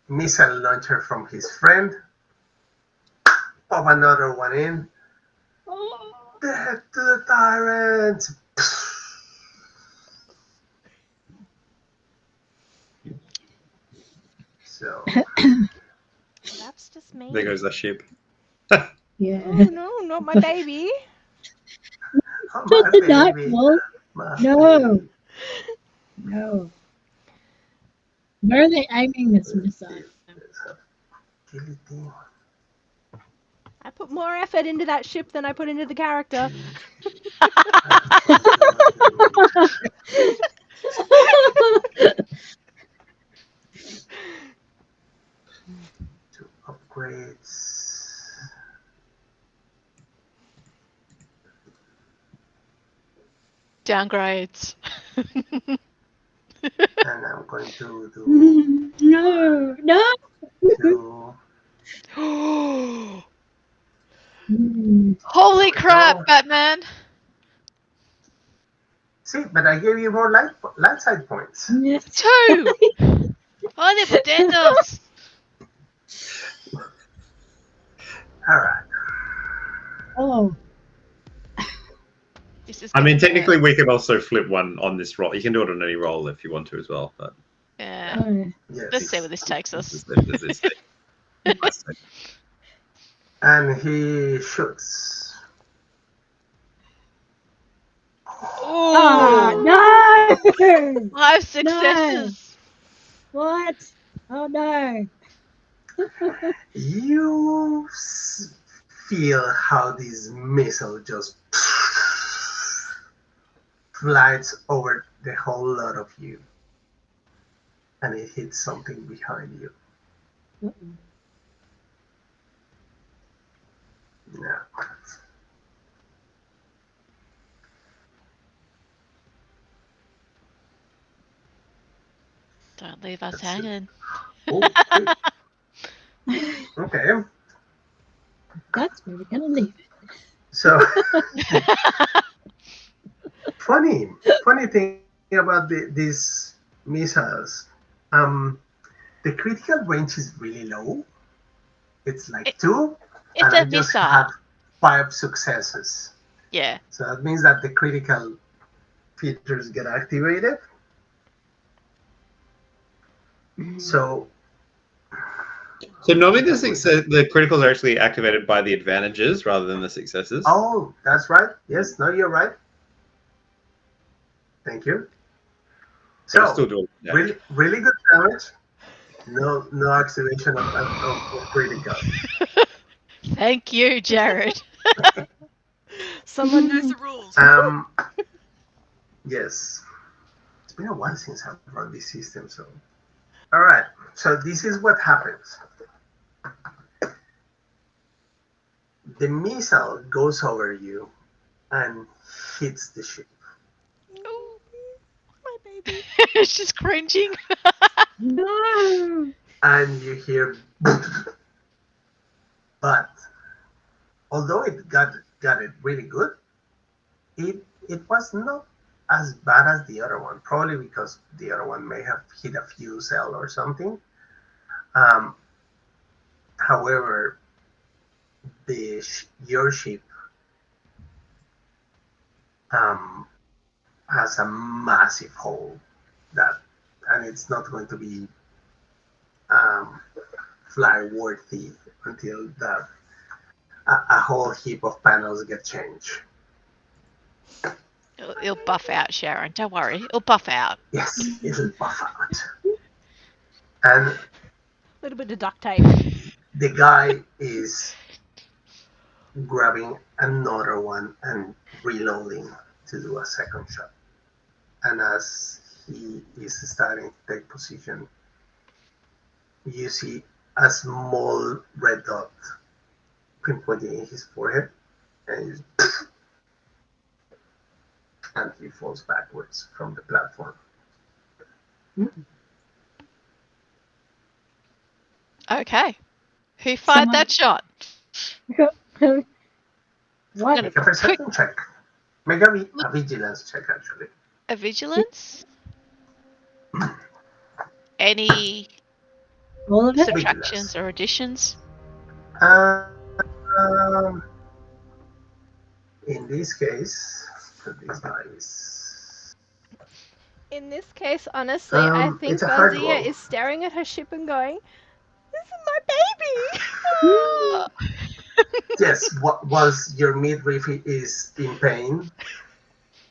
missile launcher from his friend, pop another one in. Death to the tyrants! So That's just me. There goes the ship. Yeah. Oh no, not my baby. oh, Just my the dark baby, wolf. my No. baby. No. Where are they aiming this missile? Guillotine. I put more effort into that ship than I put into the character. Two upgrades. Downgrades. And I'm going to do No. 2. Holy crap, go. Batman! See, but I gave you more light side points. 2! Holy potatoes! Alright. Oh. I mean, technically, we can also flip one on this roll. You can do it on any roll if you want to as well. But yeah. Yes. Let's see where this takes us. And he shoots. Oh, no! 5 successes! No. What? Oh, no. You feel how this missile just flies over the whole lot of you. And it hits something behind you. Yeah. Don't leave us That's it. hanging. Oh, wait. Okay. That's where we're gonna leave it. So funny thing about these missiles. Um, the critical range is really low. It's like It, 2, it's and a I just had missile. 5 successes. Yeah. So that means that the critical features get activated. So So normally if I would, the criticals are actually activated by the advantages rather than the successes. oh, that's right. Yes, no, you're right. Thank you. But it's still So doing that. really good damage. No activation of critical. Thank you, Jared. Someone knows the rules. Um, yes, it's been a while since I've run this system. So all right. So this is what happens. The missile goes over you and hits the ship, Oh, My baby. it's just cringing. No. and you hear. But although it got it really good, it was not as bad as the other one. Probably because the other one may have hit a fuel cell or something. Um, however, your ship has a massive hole that, and it's not going to be um, fly worthy until a whole heap of panels get changed. It'll buff out, Sharon. Don't worry. It'll buff out. Yes, it'll buff out. And A little bit of duct tape. the guy is grabbing another one and reloading to do a second shot. And as he is starting to take position, you see a small red dot pinpointing in his forehead, and, and he falls backwards from the platform. Okay. Who fired Someone. that shot? I'm What? gonna Make a quick perception check. Make a vigilance check, actually. a vigilance. Any All of it? subtractions Vigilance. or additions? Um, in this case, this guy is. In this case, honestly, I It's think a hard Balzia roll. is staring at her ship and going, "This is my baby." Oh. Yes, whilst your midriff is in pain,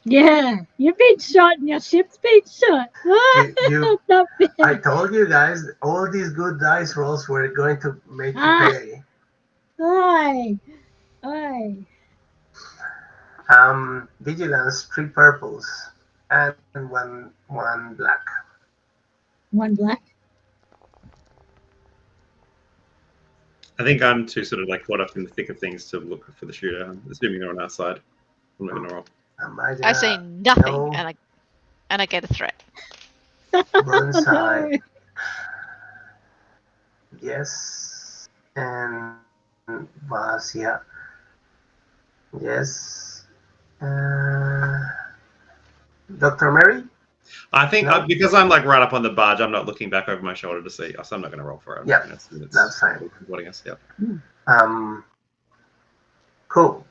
Yeah, you've been shot and your ship's been shot. you Not I bad. told you guys all these good dice rolls were going to make you Ah, pay. aye, aye. Vigilance, 3 purples, and one black. One black. I think I'm too sort of like caught up in the thick of things to look for the shooter. I'm assuming they're on our side. I'm not going to roll. I see Amaya, nothing, no. and I get a threat. Burnside, No. yes. And Vasia, yes. Uh, Dr. Mary, I think no. because I'm like right up on the barge, I'm not looking back over my shoulder to see. So I'm not going to roll for it. I'm Yeah, just going to that's fine. reporting us. Yeah. Cool.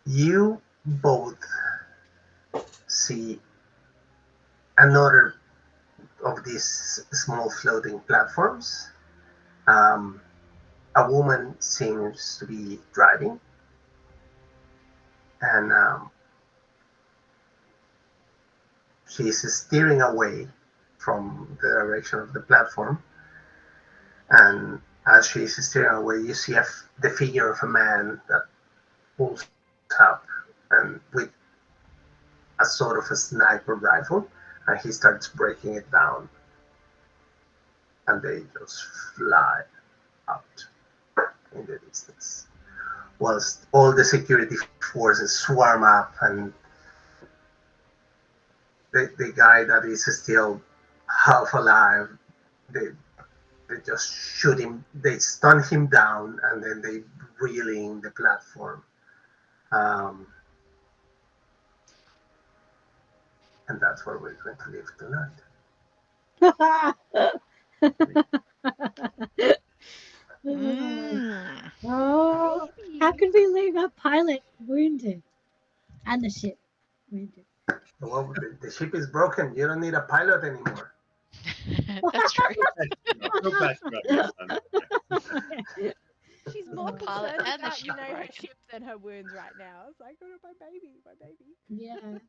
You both see another of these small floating platforms. Um, a woman seems to be driving, and she's steering away from the direction of the platform. And as she's steering away, you see the figure of a man that pulls up and with a sort of a sniper rifle, and he starts breaking it down, and they just fly out. in the distance, whilst all the security forces swarm up, and the guy that is still half alive, they they just shoot him, they stun him down, and then they reel in the platform. Um, and that's where we're going to live tonight. Oh, how could we leave our pilot wounded and the ship wounded? Well, the ship is broken. You don't need a pilot anymore. That's true. We'll patch it up next time. She's more The pilot concerned and the about, ship her broken. ship than her wounds right now. It's like, oh, my baby, my baby. Yeah.